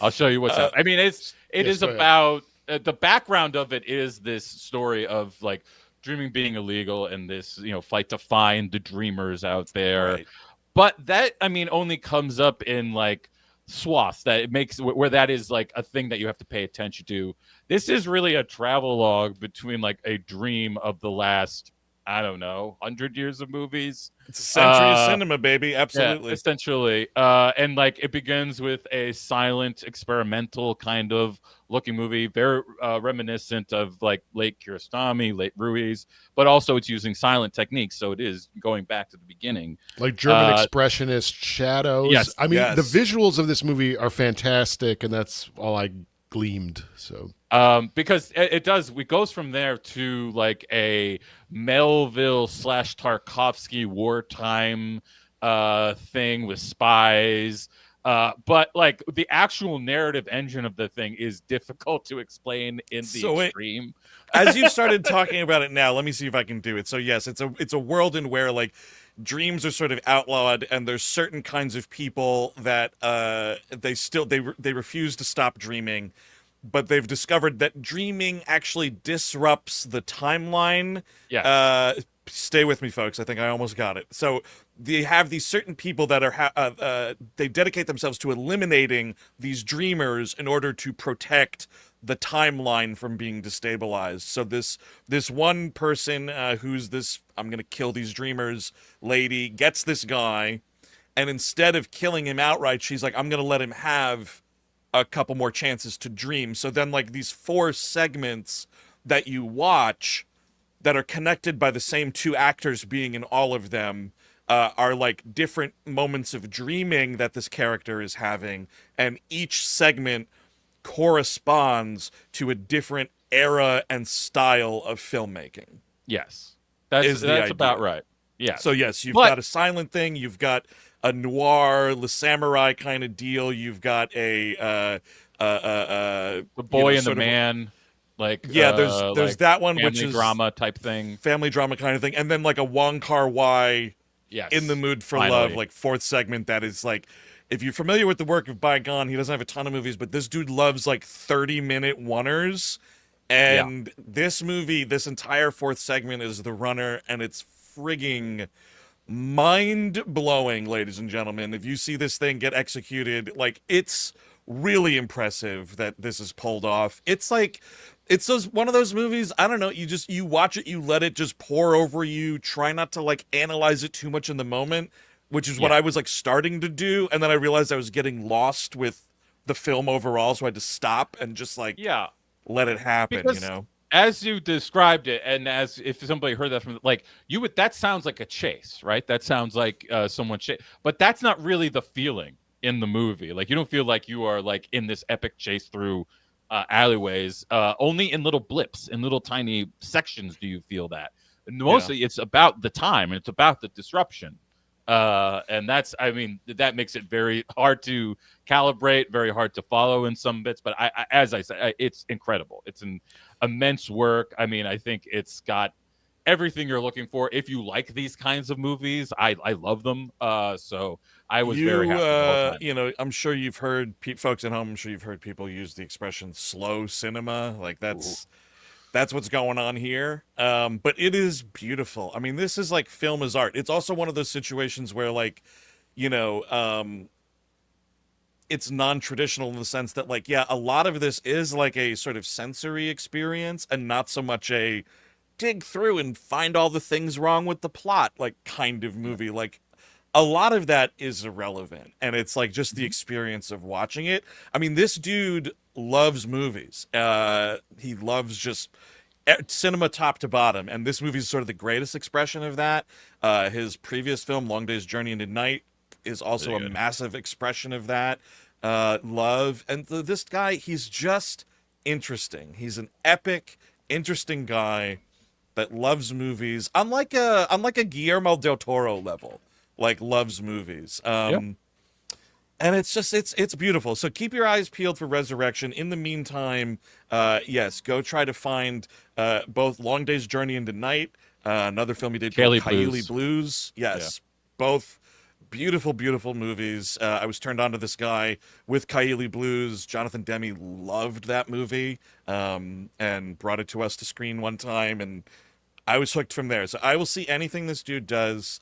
I'll show you what's up. I mean, it is about the background of it is this story of like dreaming being illegal and this, fight to find the dreamers out there. Right. But that, only comes up in like swaths that it makes where that is like a thing that you have to pay attention to. This is really a travelogue between like a dream of the last, 100 years of movies. It's a century of cinema, baby. Absolutely. Yeah, essentially. And like it begins with a silent, experimental kind of looking movie, very reminiscent of like late Kiarostami, late Ruiz, but also it's using silent techniques. So it is going back to the beginning. Like German expressionist shadows. Yes. The visuals of this movie are fantastic, and that's all I gleamed. So because it goes from there to like a Melville / Tarkovsky wartime thing with spies, but like the actual narrative engine of the thing is difficult to explain in the extreme. As you started talking about it now, let me see if I can do it. So yes, it's a world in where like dreams are sort of outlawed, and there's certain kinds of people that they refuse to stop dreaming, but they've discovered that dreaming actually disrupts the timeline. Yeah. Stay with me, folks. I think I almost got it. So they have these certain people that are they dedicate themselves to eliminating these dreamers in order to protect the timeline from being destabilized. So this one person who's this I'm gonna kill these dreamers lady gets this guy, and instead of killing him outright, she's like, I'm gonna let him have a couple more chances to dream. So then like these 4 segments that you watch that are connected by the same 2 actors being in all of them are like different moments of dreaming that this character is having, and each segment corresponds to a different era and style of filmmaking. Yes, that's about right. Yeah. So yes, you've got a silent thing, you've got a noir, the samurai kind of deal, you've got the boy and the man, there's like that one, family which is drama type thing, family drama kind of thing, and then like a Wong Kar-wai, in the mood for love, like fourth segment that is like, if you're familiar with the work of Bygone, he doesn't have a ton of movies, but this dude loves like 30-minute oneers. And this movie, this entire fourth segment is the runner, and it's frigging mind-blowing, ladies and gentlemen. If you see this thing get executed, like, it's really impressive that this is pulled off. It's like, one of those movies, I don't know, you watch it, you let it just pour over you, try not to like analyze it too much in the moment, which is what I was like starting to do, and then I realized I was getting lost with the film overall, so I had to stop and just like let it happen, because as you described it, and as if somebody heard that from like you would, that sounds like a chase, right? That sounds like someone chase, but that's not really the feeling in the movie. Like, you don't feel like you are like in this epic chase through alleyways. Only in little blips, in little tiny sections do you feel that. And mostly it's about the time, and it's about the disruption. And that's, I mean, that makes it very hard to calibrate, very hard to follow in some bits. But as I said, it's incredible. It's an immense work. I mean, I think it's got everything you're looking for. If you like these kinds of movies, I love them. So I was very happy the whole time. You know, I'm sure you've heard, folks at home, I'm sure you've heard people use the expression slow cinema. Like, that's what's going on here. But it is beautiful. I mean, this is like film is art. It's also one of those situations where, like, you know, it's non-traditional in the sense that, like, a lot of this is like a sort of sensory experience and not so much a dig through and find all the things wrong with the plot, like, kind of movie. Like, a lot of that is irrelevant, and it's like just the experience of watching it. I mean, this dude loves movies. He loves just cinema top to bottom, and this movie is sort of the greatest expression of that. His previous film, Long Day's Journey into Night, is also a massive expression of that love. And this guy, he's just interesting. He's an epic, interesting guy that loves movies, unlike a Guillermo del Toro level, like, loves movies. And it's just, it's beautiful. So keep your eyes peeled for Resurrection. In the meantime, yes, go try to find both Long Day's Journey into Night, another film he did called Kaili Blues. Yes, both beautiful, beautiful movies. I was turned on to this guy with Kaili Blues. Jonathan Demme loved that movie and brought it to us to screen one time, and I was hooked from there. So I will see anything this dude does.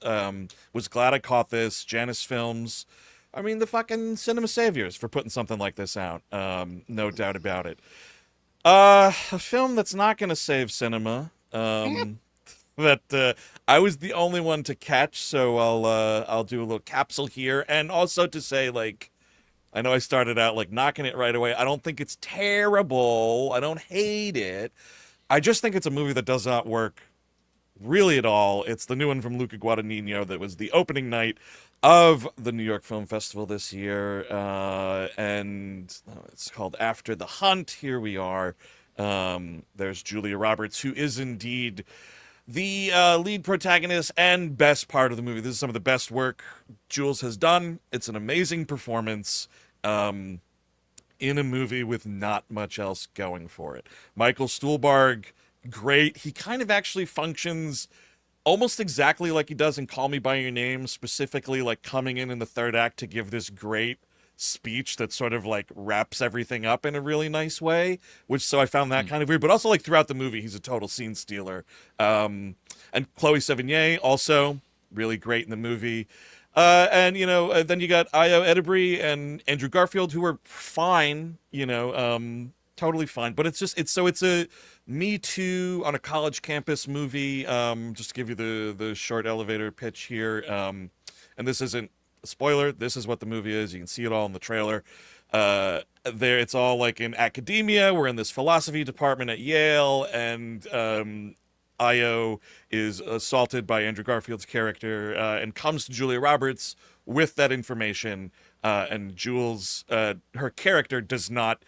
Was glad I caught this. Janus Films, I mean, the fucking cinema saviors for putting something like this out. No doubt about it. A film that's not going to save cinema. That I was the only one to catch, so I'll do a little capsule here, and also to say, like, I know I started out like knocking it right away. I don't think it's terrible. I don't hate it. I just think it's a movie that does not work really at all. It's the new one from Luca Guadagnino that was the opening night of the New York Film Festival this year, and it's called After the Hunt. Here we are. There's Julia Roberts, who is indeed the lead protagonist and best part of the movie. This is some of the best work Jules has done. It's an amazing performance in a movie with not much else going for it. Michael Stuhlbarg, great. He kind of actually functions almost exactly like he does in Call Me By Your Name, specifically like coming in the third act to give this great speech that sort of like wraps everything up in a really nice way, so I found that kind of weird. But also, like, throughout the movie, he's a total scene stealer. And Chloë Sevigny, also really great in the movie. And, you know, then you got Ayo Edebiri and Andrew Garfield, who are fine, you know, totally fine. But it's a Me Too on a college campus movie. Just to give you the short elevator pitch here. And this isn't a spoiler. This is what the movie is. You can see it all in the trailer. It's all like in academia. We're in this philosophy department at Yale, and Ayo is assaulted by Andrew Garfield's character and comes to Julia Roberts with that information. And Jules, her character, does not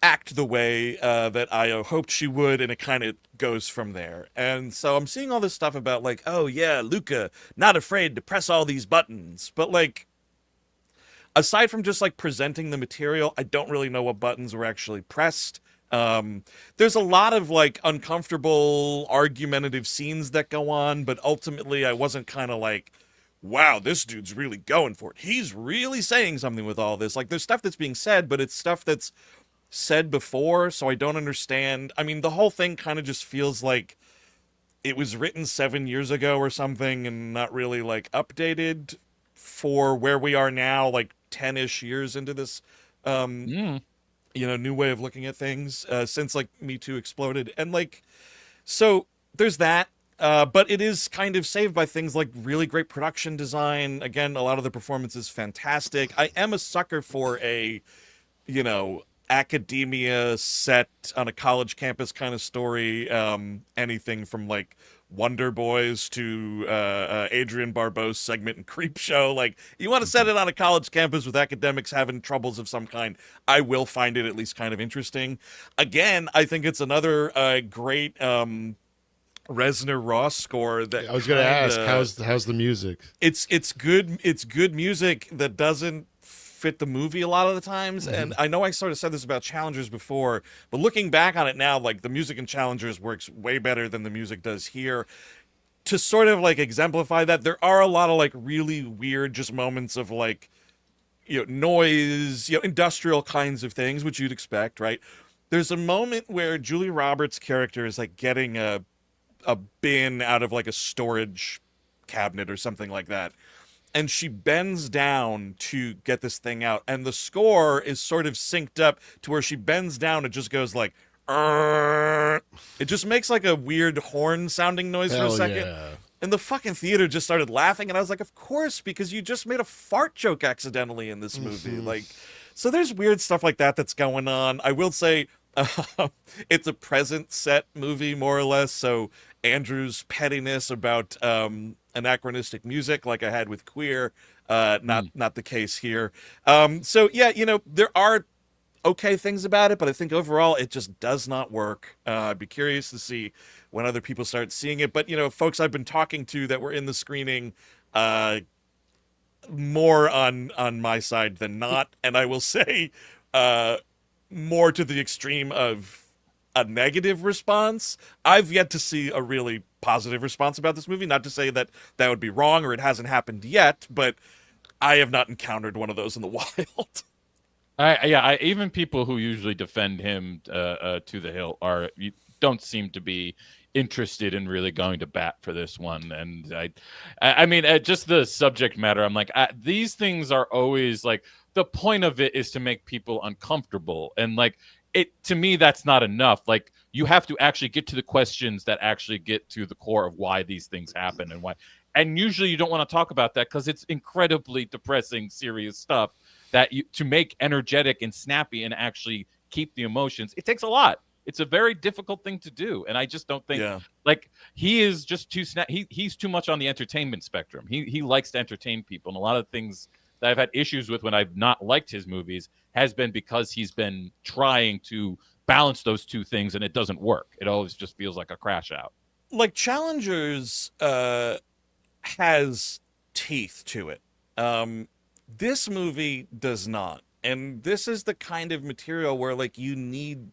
act the way that Ayo hoped she would, and it kind of goes from there. And so I'm seeing all this stuff about, like, oh yeah, Luca, not afraid to press all these buttons. But, like, aside from just, like, presenting the material, I don't really know what buttons were actually pressed. There's a lot of, like, uncomfortable, argumentative scenes that go on, but ultimately I wasn't kind of like, wow, this dude's really going for it. He's really saying something with all this. Like, there's stuff that's being said, but it's stuff that's said before, so I don't understand. I mean, the whole thing kind of just feels like it was written 7 years ago or something and not really, like, updated for where we are now, like 10-ish years into this you know, new way of looking at things since, like, Me Too exploded. And, like, so there's that. But it is kind of saved by things like really great production design. Again, a lot of the performance is fantastic. I am a sucker for a, you know, academia set on a college campus kind of story. Anything from, like, Wonder Boys to Adrienne Barbeau's segment in Creepshow. Like, you want to set it on a college campus with academics having troubles of some kind, I will find it at least kind of interesting. Again, I think it's another great Reznor Ross score that I was going to ask, how's the music? It's good music that doesn't fit the movie a lot of the times. And I know I sort of said this about Challengers before, but looking back on it now, like, the music in Challengers works way better than the music does here. To sort of, like, exemplify that, there are a lot of, like, really weird just moments of, like, you know, noise, you know, industrial kinds of things, which you'd expect, right? There's a moment where Julia Roberts' character is, like, getting a bin out of, like, a storage cabinet or something like that, and she bends down to get this thing out, and the score is sort of synced up to where she bends down, it just goes like, it just makes, like, a weird horn sounding noise for a second. Yeah. And the fucking theater just started laughing, and I was like, of course, because you just made a fart joke accidentally in this movie. Like, so there's weird stuff like that that's going on. I will say it's a present set movie, more or less, so Andrew's pettiness about anachronistic music, like I had with Queer, not the case here. So yeah, you know, there are okay things about it, but I think overall it just does not work. I'd be curious to see when other people start seeing it. But, you know, folks I've been talking to that were in the screening, more on my side than not, and I will say more to the extreme of a negative response. I've yet to see a really positive response about this movie. Not to say that that would be wrong or it hasn't happened yet, but I have not encountered one of those in the wild. Even people who usually defend him to the hilt don't seem to be interested in really going to bat for this one. And I mean, just the subject matter, I'm like, these things are always like, the point of it is to make people uncomfortable, and like, to me, that's not enough. Like, you have to actually get to the questions that actually get to the core of why these things happen and why. And usually you don't want to talk about that because it's incredibly depressing, serious stuff that to make energetic and snappy and actually keep the emotions, it takes a lot. It's a very difficult thing to do. And I just don't think like he is just too he's too much on the entertainment spectrum. He likes to entertain people. And a lot of things that I've had issues with when I've not liked his movies has been because he's been trying to balance those two things and it doesn't work. It always just feels like a crash out. Like, Challengers has teeth to it. This movie does not. And this is the kind of material where, like, you need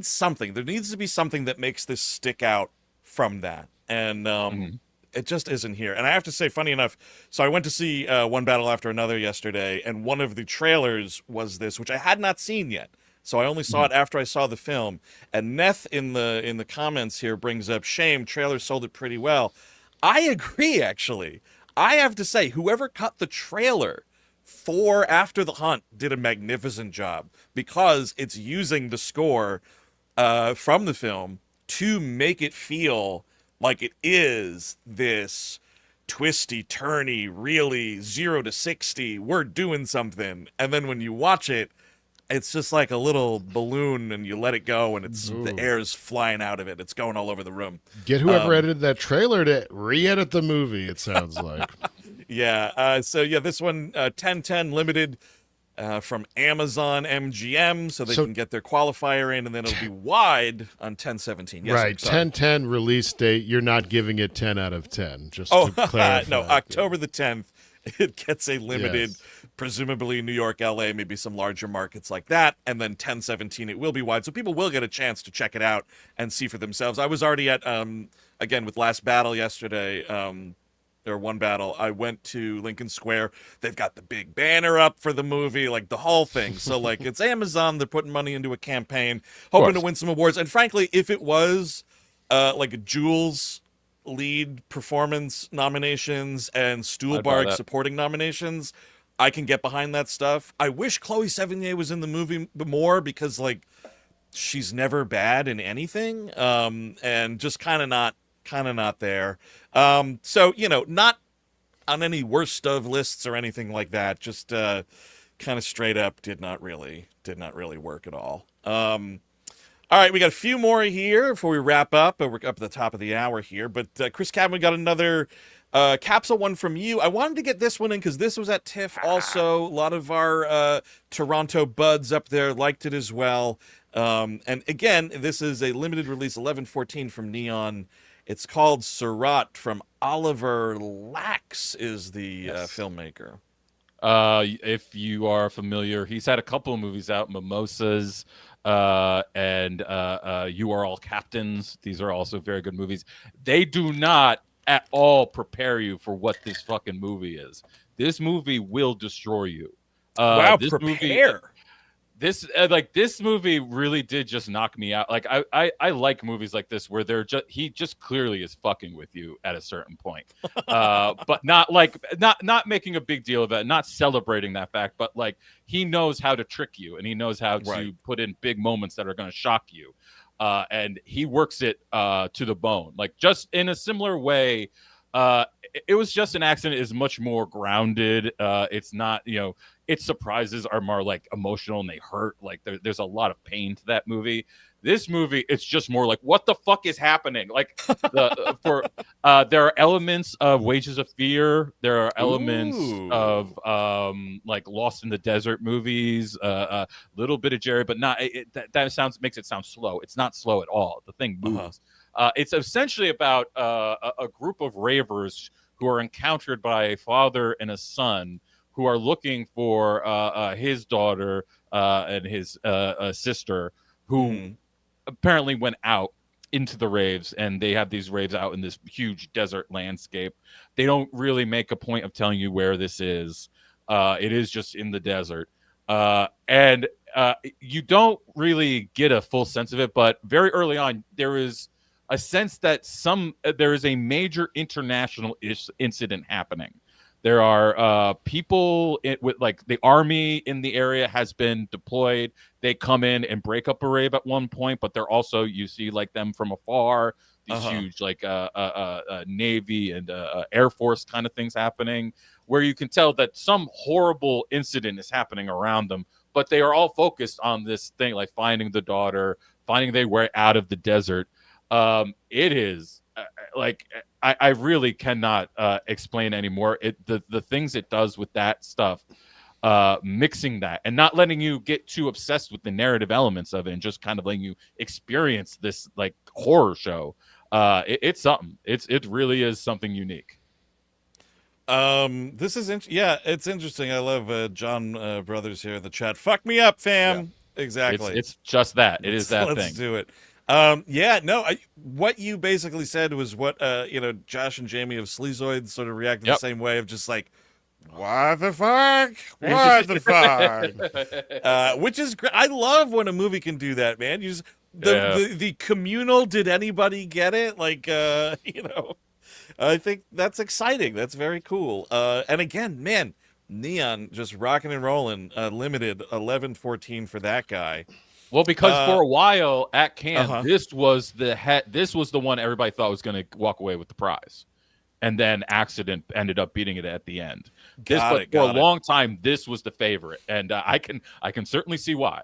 something. There needs to be something that makes this stick out from that. And it just isn't here. And I have to say, funny enough, so I went to see One Battle After Another yesterday, and one of the trailers was this, which I had not seen yet. So I only saw it after I saw the film. And Neth in the comments here brings up, shame, trailer sold it pretty well. I agree, actually. I have to say, whoever cut the trailer for After the Hunt did a magnificent job, because it's using the score from the film to make it feel like it is this twisty, turny, really 0 to 60, we're doing something. And then when you watch it, It's just like a little balloon, and you let it go, and the air's flying out of it. It's going all over the room. Get whoever edited that trailer to re-edit the movie, it sounds like. Yeah. This one, 10/10 limited from Amazon MGM, so they can get their qualifier in, and then it'll be wide on 10/17. Yes, right. 10/10 release date. You're not giving it 10 out of 10. Just to clarify. No, October the 10th. It gets a limited, presumably New York, LA, maybe some larger markets like that. And then 10/17, it will be wide. So people will get a chance to check it out and see for themselves. I was already at, again, with Last Battle yesterday, or One Battle. I went to Lincoln Square. They've got the big banner up for the movie, like the whole thing. So, like, it's Amazon. They're putting money into a campaign, hoping to win some awards. And frankly, if it was like a Jules lead performance nominations and Stuhlbarg supporting nominations, I can get behind that stuff. I wish Chloë Sevigny was in the movie more, because like she's never bad in anything, and just kind of not there. So not on any worst of lists or anything like that. Just kind of straight up did not really work at all. All right, we got a few more here before we wrap up. We're up at the top of the hour here. But Chris Cabin, we got another capsule one from you. I wanted to get this one in because this was at TIFF also. A lot of our Toronto buds up there liked it as well. And again, this is a limited release, 11/14 from Neon. It's called Sirat, from Oliver Laxe is the filmmaker. If you are familiar, he's had a couple of movies out, Mimosas, and You Are All Captains. These are also very good movies. They do not at all prepare you for what this fucking movie is. This movie will destroy you. Wow, this prepare. This movie really did just knock me out. Like I like movies like this where he just clearly is fucking with you at a certain point, but not making a big deal of it, not celebrating that fact, but like he knows how to trick you, and he knows how to put in big moments that are going to shock you, and he works it to the bone. Like, just in a similar way, It Was Just an Accident is much more grounded. It's not, its surprises are more like emotional and they hurt. Like there's a lot of pain to that movie. This movie, it's just more like, what the fuck is happening? Like there are elements of Wages of Fear. There are elements of like Lost in the Desert movies. A little bit of Jerry, but not. That makes it sound slow. It's not slow at all. The thing moves. It's essentially about a group of ravers who are encountered by a father and a son who are looking for his daughter and his sister, who apparently went out into the raves, and they have these raves out in this huge desert landscape. They don't really make a point of telling you where this is. It is just in the desert. And you don't really get a full sense of it, but very early on, there is a sense that there is a major international incident happening. There are people with like the army in the area has been deployed. They come in and break up a rave at one point, but they're also, you see like them from afar, these huge like Navy and Air Force kind of things happening, where you can tell that some horrible incident is happening around them, but they are all focused on this thing, like finding the daughter, finding their way out of the desert. It is like I really cannot explain anymore. The things it does with that stuff, mixing that and not letting you get too obsessed with the narrative elements of it, and just kind of letting you experience this like horror show. It's something. It really is something unique. This is it's interesting. I love John Brothers here in the chat. Fuck me up, fam. Yeah. Exactly. It's just that. It is that thing. Let's do it. What you basically said was what Josh and Jamie of Sleazoids sort of reacted the same way, of just like, what the fuck? What the fuck? Which is great. I love when a movie can do that, man. You just, the communal, did anybody get it? Like, I think that's exciting. That's very cool. And again, man, Neon just rocking and rolling. Limited 11/14 for that guy. Well, because for a while at Cannes, this was the one everybody thought was going to walk away with the prize, and then Accident ended up beating it at the end. For a long time, this was the favorite, and I can certainly see why.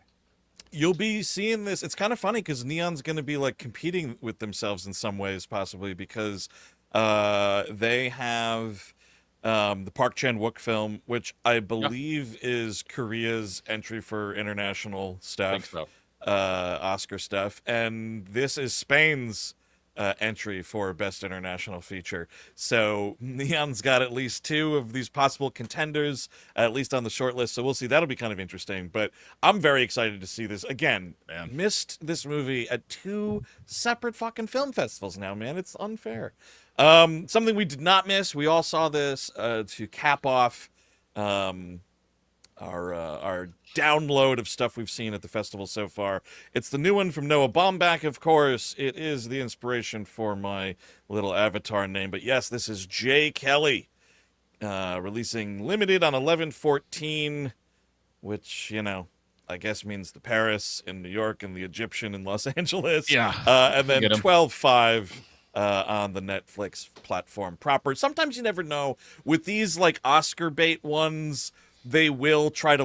You'll be seeing this. It's kind of funny because Neon's going to be like competing with themselves in some ways, possibly because they have the Park Chan-wook film, which I believe is Korea's entry for international stuff, Oscar stuff, and this is Spain's entry for Best International Feature. So Neon's got at least 2 of these possible contenders, at least on the short list. So we'll see. That'll be kind of interesting. But I'm very excited to see this. Again, man, missed this movie at 2 separate fucking film festivals now, man. It's unfair. Something we did not miss. We all saw this to cap off our download of stuff we've seen at the festival so far. It's the new one from Noah Baumbach, of course. It is the inspiration for my little avatar name. But yes, this is J. Kelly, releasing limited on 11/14, which, I guess means the Paris in New York and the Egyptian in Los Angeles. Yeah. And then 12/5 on the Netflix platform proper. Sometimes you never know. With these, like, Oscar bait ones, they will try to,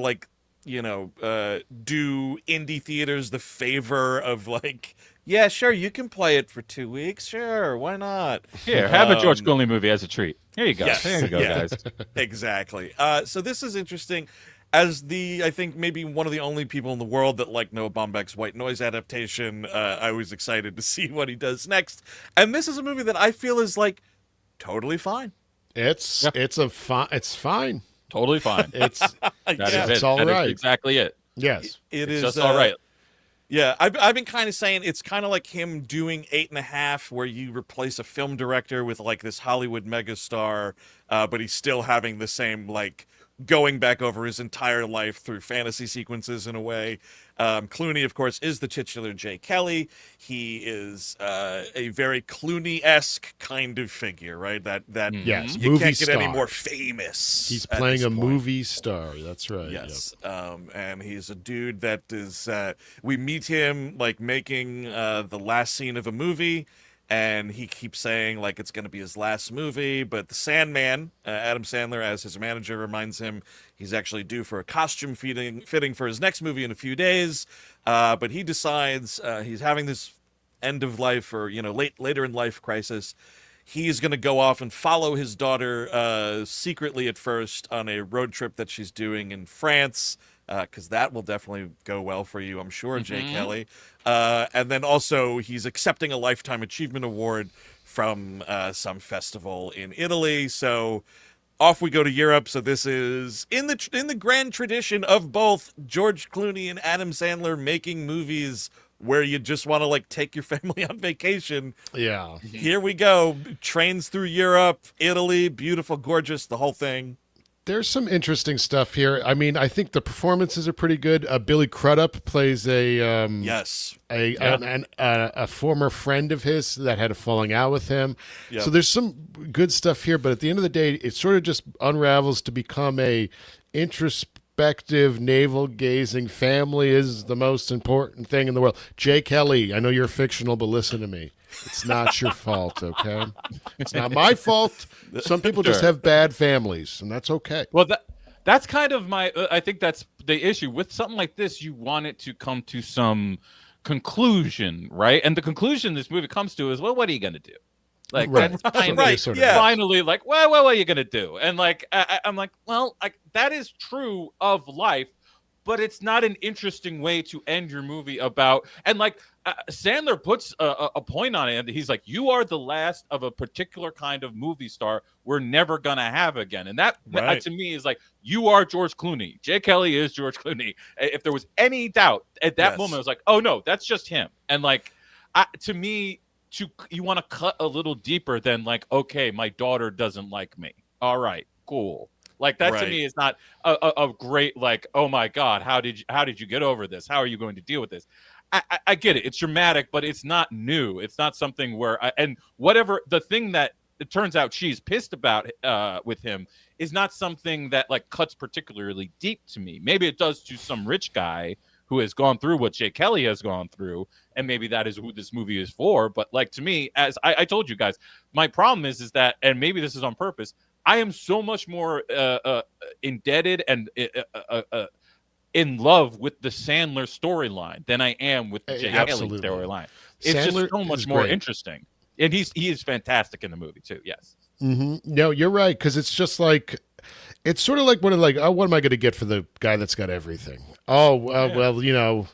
do indie theaters the favor of, like, yeah, sure, you can play it for 2 weeks. Sure, why not? Here, have a George Clooney movie as a treat. Here you go. Yes, there you go, guys. Exactly. So this is interesting. As I think maybe one of the only people in the world that like Noah Baumbach's White Noise adaptation, I was excited to see what he does next. And this is a movie that I feel is, like, totally fine. It's fine. Totally fine. It's all right. Exactly it. Yes, it's just all right. Yeah, I've been kind of saying it's kind of like him doing 8.5, where you replace a film director with, like, this Hollywood megastar, but he's still having the same, like, going back over his entire life through fantasy sequences in a way. Clooney, of course, is the titular J. Kelly. He is a very Clooney-esque kind of figure, right? That yes, you movie can't get star. any more famous. He's playing a movie star. That's right. Yes, yep. And he's a dude that is. We meet him, like, making the last scene of a movie. And he keeps saying, like, it's going to be his last movie. But the Sandman, Adam Sandler, as his manager, reminds him he's actually due for a costume fitting for his next movie in a few days. But he decides he's having this end of life or, later in life crisis. He's going to go off and follow his daughter secretly at first on a road trip that she's doing in France. Because that will definitely go well for you, I'm sure, J. Kelly. And then also he's accepting a Lifetime Achievement Award from some festival in Italy. So off we go to Europe. So this is in the grand tradition of both George Clooney and Adam Sandler making movies where you just want to, like, take your family on vacation. Yeah. Here we go. Trains through Europe, Italy, beautiful, gorgeous, the whole thing. There's some interesting stuff here. I mean, I think the performances are pretty good. Billy Crudup plays a former friend of his that had a falling out with him. Yep. So there's some good stuff here, but at the end of the day, it sort of just unravels to become a introspective, navel-gazing family is the most important thing in the world. J. Kelly, I know you're fictional, but listen to me. It's not your fault, okay? It's not my fault. Some people just have bad families, and that's okay. Well, that's kind of my I think that's the issue. With something like this, you want it to come to some conclusion, right? And the conclusion this movie comes to is, well, what are you going to do? Like, right. That's finally like, well, what are you going to do? And, like, I'm like, well, that is true of life, but it's not an interesting way to end your movie about. And, like, Sandler puts a point on it. He's like, you are the last of a particular kind of movie star we're never going to have again. And that, to me, is like, you are George Clooney. J. Kelly is George Clooney. If there was any doubt at that moment, I was like, oh, no, that's just him. And, like, to me, you want to cut a little deeper than, like, okay, my daughter doesn't like me. All right, cool. Like, that to me is not a great, like, oh my God, how did you get over this? How are you going to deal with this? I get it. It's dramatic, but it's not new. It's not something where and whatever the thing that it turns out she's pissed about with him is not something that, like, cuts particularly deep to me. Maybe it does to some rich guy who has gone through what Jay Kelly has gone through, and maybe that is who this movie is for. But like, to me, as I told you guys, my problem is that, and maybe this is on purpose, I am so much more indebted and in love with the Sandler storyline than I am with the Jay Kelly storyline. It's Sandler just so much more interesting. And he is fantastic in the movie too. Yes. Mm-hmm. No, you're right, because it's just like, it's sort of like what am I going to get for the guy that's got everything? Well,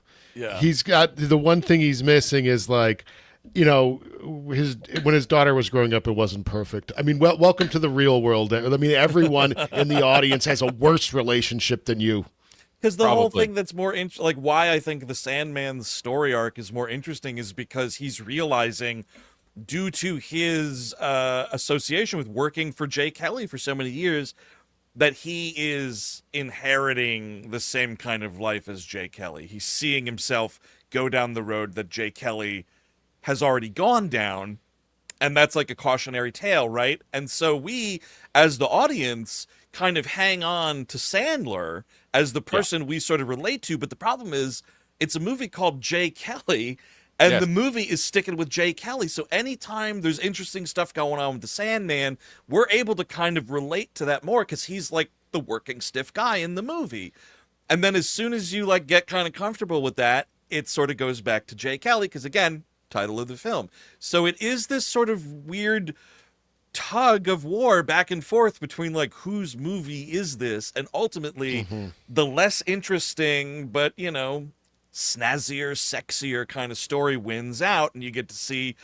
he's got the one thing he's missing is like, when his daughter was growing up, it wasn't perfect. I mean, welcome to the real world. I mean, everyone in the audience has a worse relationship than you. Because the whole thing that's more like why I think the Sandman's story arc is more interesting is because he's realizing, due to his association with working for Jay Kelly for so many years, that he is inheriting the same kind of life as Jay Kelly. He's seeing himself go down the road that Jay Kelly has already gone down, and that's like a cautionary tale, right? And so we, as the audience, kind of hang on to Sandler as the person we sort of relate to, but the problem is it's a movie called Jay Kelly, and the movie is sticking with Jay Kelly. So anytime there's interesting stuff going on with the Sandman, we're able to kind of relate to that more because he's like the working stiff guy in the movie. And then as soon as you like get kind of comfortable with that, it sort of goes back to Jay Kelly because, again, title of the film. So it is this sort of weird tug of war back and forth between like whose movie is this, and ultimately the less interesting but snazzier, sexier kind of story wins out, and you get to see,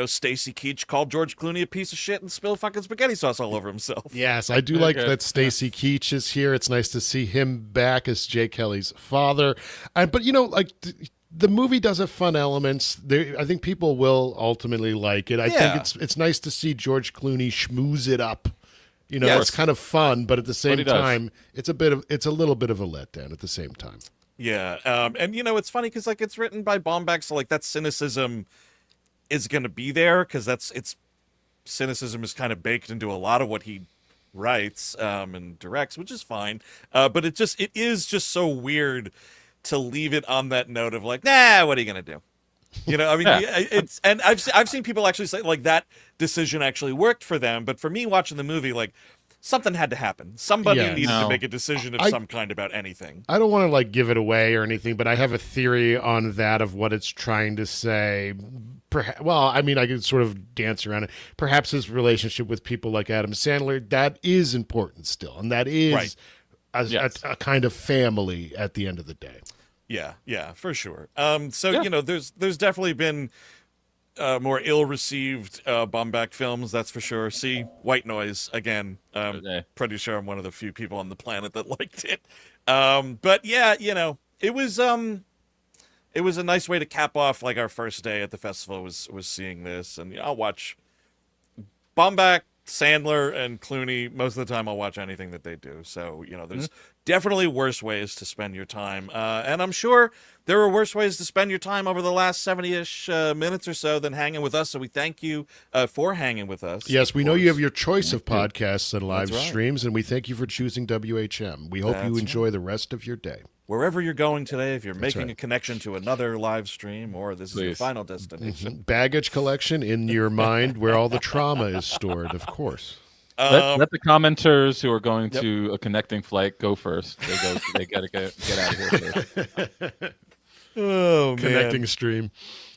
Stacy Keach call George Clooney a piece of shit and spill fucking spaghetti sauce all over himself. Yes, I do like that Stacy Keach is here. It's nice to see him back as Jay Kelly's father. But the movie does have fun elements. I think people will ultimately like it. I think it's nice to see George Clooney schmooze it up. It's kind of fun, but at the same time, it's a little bit of a letdown at the same time. Yeah, and it's funny because like it's written by Baumbach, so like that cynicism is going to be there because cynicism is kind of baked into a lot of what he writes and directs, which is fine. But it is just so weird to leave it on that note of like, nah, what are you going to do? It's, and I've seen people actually say like that decision actually worked for them, but for me watching the movie, like something had to happen. Somebody needed to make a decision of some kind about anything. I don't want to like give it away or anything, but I have a theory on that of what it's trying to say. I could sort of dance around it. Perhaps his relationship with people like Adam Sandler, that is important still, and that is a kind of family at the end of the day. Yeah, for sure. There's definitely been more ill-received Baumbach films, that's for sure. See, White Noise, again. Pretty sure I'm one of the few people on the planet that liked it. But yeah, it was a nice way to cap off like our first day at the festival was seeing this, and I'll watch Baumbach, Sandler, and Clooney. Most of the time I'll watch anything that they do. So, there's definitely worse ways to spend your time. And I'm sure there were worse ways to spend your time over the last 70-ish minutes or so than hanging with us. So we thank you for hanging with us. Yes, we know you have your choice of podcasts and live streams, and we thank you for choosing WHM. We hope you enjoy the rest of your day. Wherever you're going today, if you're making a connection to another live stream or this is your final destination. Baggage collection in your mind where all the trauma is stored, of course. Let the commenters who are going to a connecting flight go first. They got to get out of here first. Oh, connecting stream.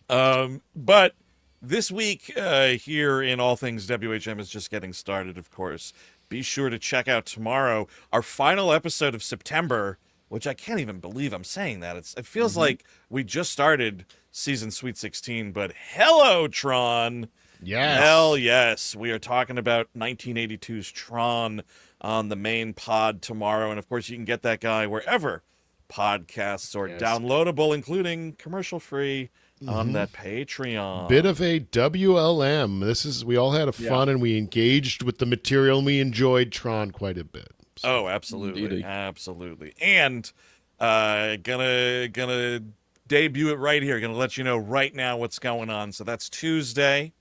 But this week here in All Things WHM is just getting started, of course. Be sure to check out tomorrow our final episode of September, which I can't even believe I'm saying that. It feels like we just started season Sweet 16, but hello, Tron. Yes. Hell yes. We are talking about 1982's Tron on the main pod tomorrow. And of course, you can get that guy wherever podcasts are downloadable, including commercial-free on that Patreon. Bit of a WLM. We all had a fun and we engaged with the material and we enjoyed Tron quite a bit. So. Oh, absolutely. Indeed. Absolutely. And gonna debut it right here. Gonna let you know right now what's going on. So that's Tuesday.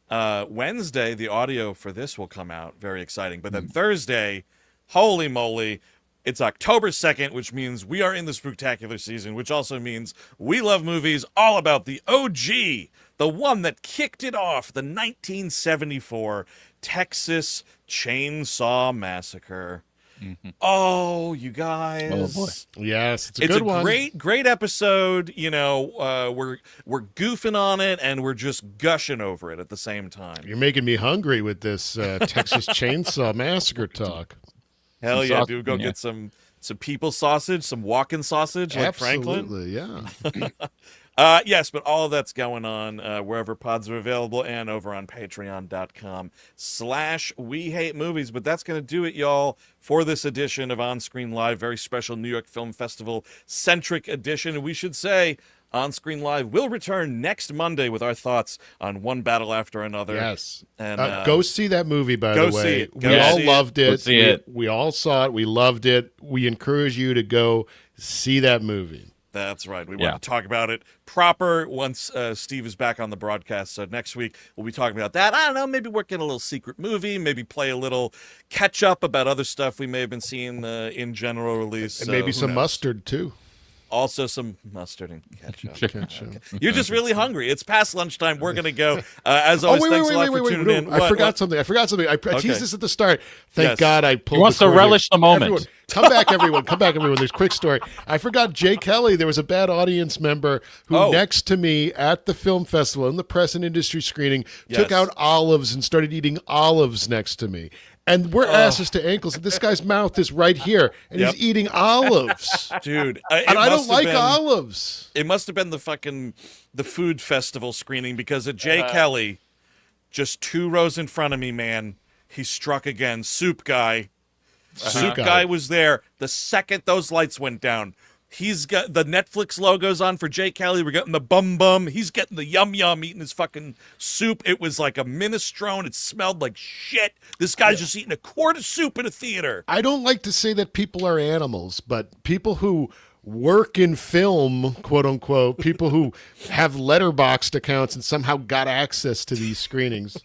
Wednesday, the audio for this will come out. Very exciting. But then Thursday, holy moly, It's October 2nd, which means we are in the spooktacular season, which also means we love movies all about the OG, the one that kicked it off, the 1974 Texas Chainsaw Massacre. Mm-hmm. Oh, you guys! Oh boy! Yes, it's a good one. Great episode. You know, we're goofing on it and we're just gushing over it at the same time. You're making me hungry with this Texas Chainsaw Massacre talk. Hell yeah, dude! Go get some people sausage, some walking sausage like Franklin. Absolutely, yeah. Yes, but all of that's going on wherever pods are available and over on patreon.com/WeHateMovies. But that's going to do it, y'all, for this edition of On Screen Live. Very special New York Film Festival-centric edition. And we should say On Screen Live will return next Monday with our thoughts on One Battle After Another. Yes. And go see that movie, by the way. We all loved it. We all saw it. We loved it. We encourage you to go see that movie. That's right. We want to talk about it proper once Steve is back on the broadcast. So next week we'll be talking about that. I don't know, maybe work in a little secret movie, maybe play a little catch up about other stuff we may have been seeing in general release. And maybe some mustard too. Also some mustard and ketchup. Okay. You're just really hungry. It's past lunchtime. We're going to go. As always, thanks a lot for tuning in. I forgot something. I teased this at the start. Thank God I pulled. He wants to relish the moment. Everyone, come back, everyone. Come back, everyone. There's a quick story. I forgot Jay Kelly. There was a bad audience member who next to me at the film festival in the press and industry screening took out olives and started eating olives next to me. And we're asses to ankles. This guy's mouth is right here, and he's eating olives. Dude, and I don't like olives. It must have been the food festival screening, because at Jay Kelly, just 2 rows in front of me, man, he struck again. Soup guy. Soup guy was there. The second those lights went down, he's got the Netflix logos on for Jay Kelly. We're getting the bum. He's getting the yum, eating his fucking soup. It was like a minestrone. It smelled like shit. This guy's just eating a quart of soup in a theater. I don't like to say that people are animals, but people who work in film, quote unquote, people who have letterboxed accounts and somehow got access to these screenings.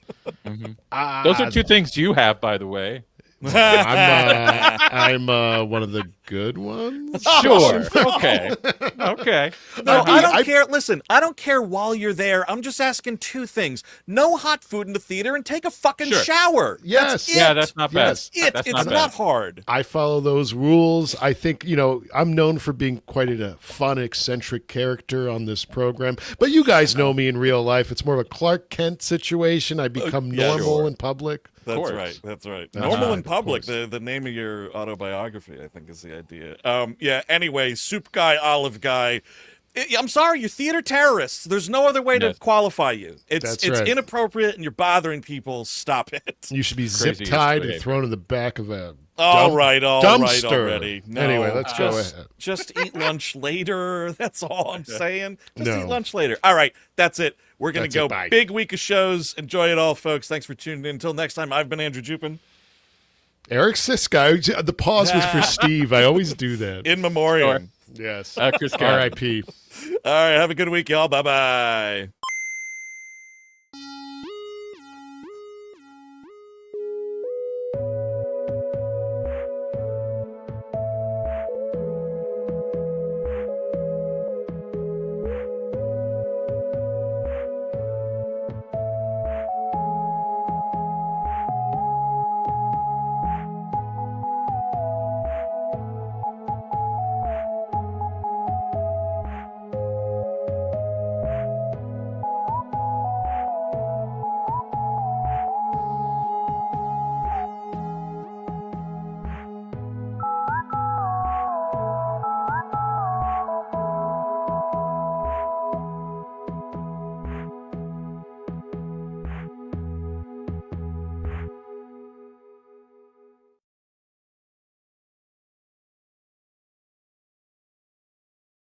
Those are 2 things you have, by the way. I'm one of the good ones. Sure. Okay. No, I don't care. Listen, I don't care while you're there. I'm just asking 2 things: no hot food in the theater, and take a fucking shower. Yes. That's not bad. It's not hard. I follow those rules. I think, I'm known for being quite a fun, eccentric character on this program. But you guys know me in real life. It's more of a Clark Kent situation. I become normal in public. That's right. Normal in public, the name of your autobiography, I think, is the idea. Anyway, soup guy, olive guy. I'm sorry, you're theater terrorists. There's no other way to qualify you. It's inappropriate and you're bothering people. Stop it. You should be zip-tied and thrown in the back of a dumpster already. No, anyway, let's go ahead. Just eat lunch later. That's all I'm saying. Just eat lunch later. All right, that's it. We're going to go. Big week of shows. Enjoy it all, folks. Thanks for tuning in. Until next time, I've been Andrew Jupin. Eric Siska. The pause was for Steve. I always do that. In memoriam. Yes. Chris R.I.P. All right, have a good week, y'all. Bye-bye.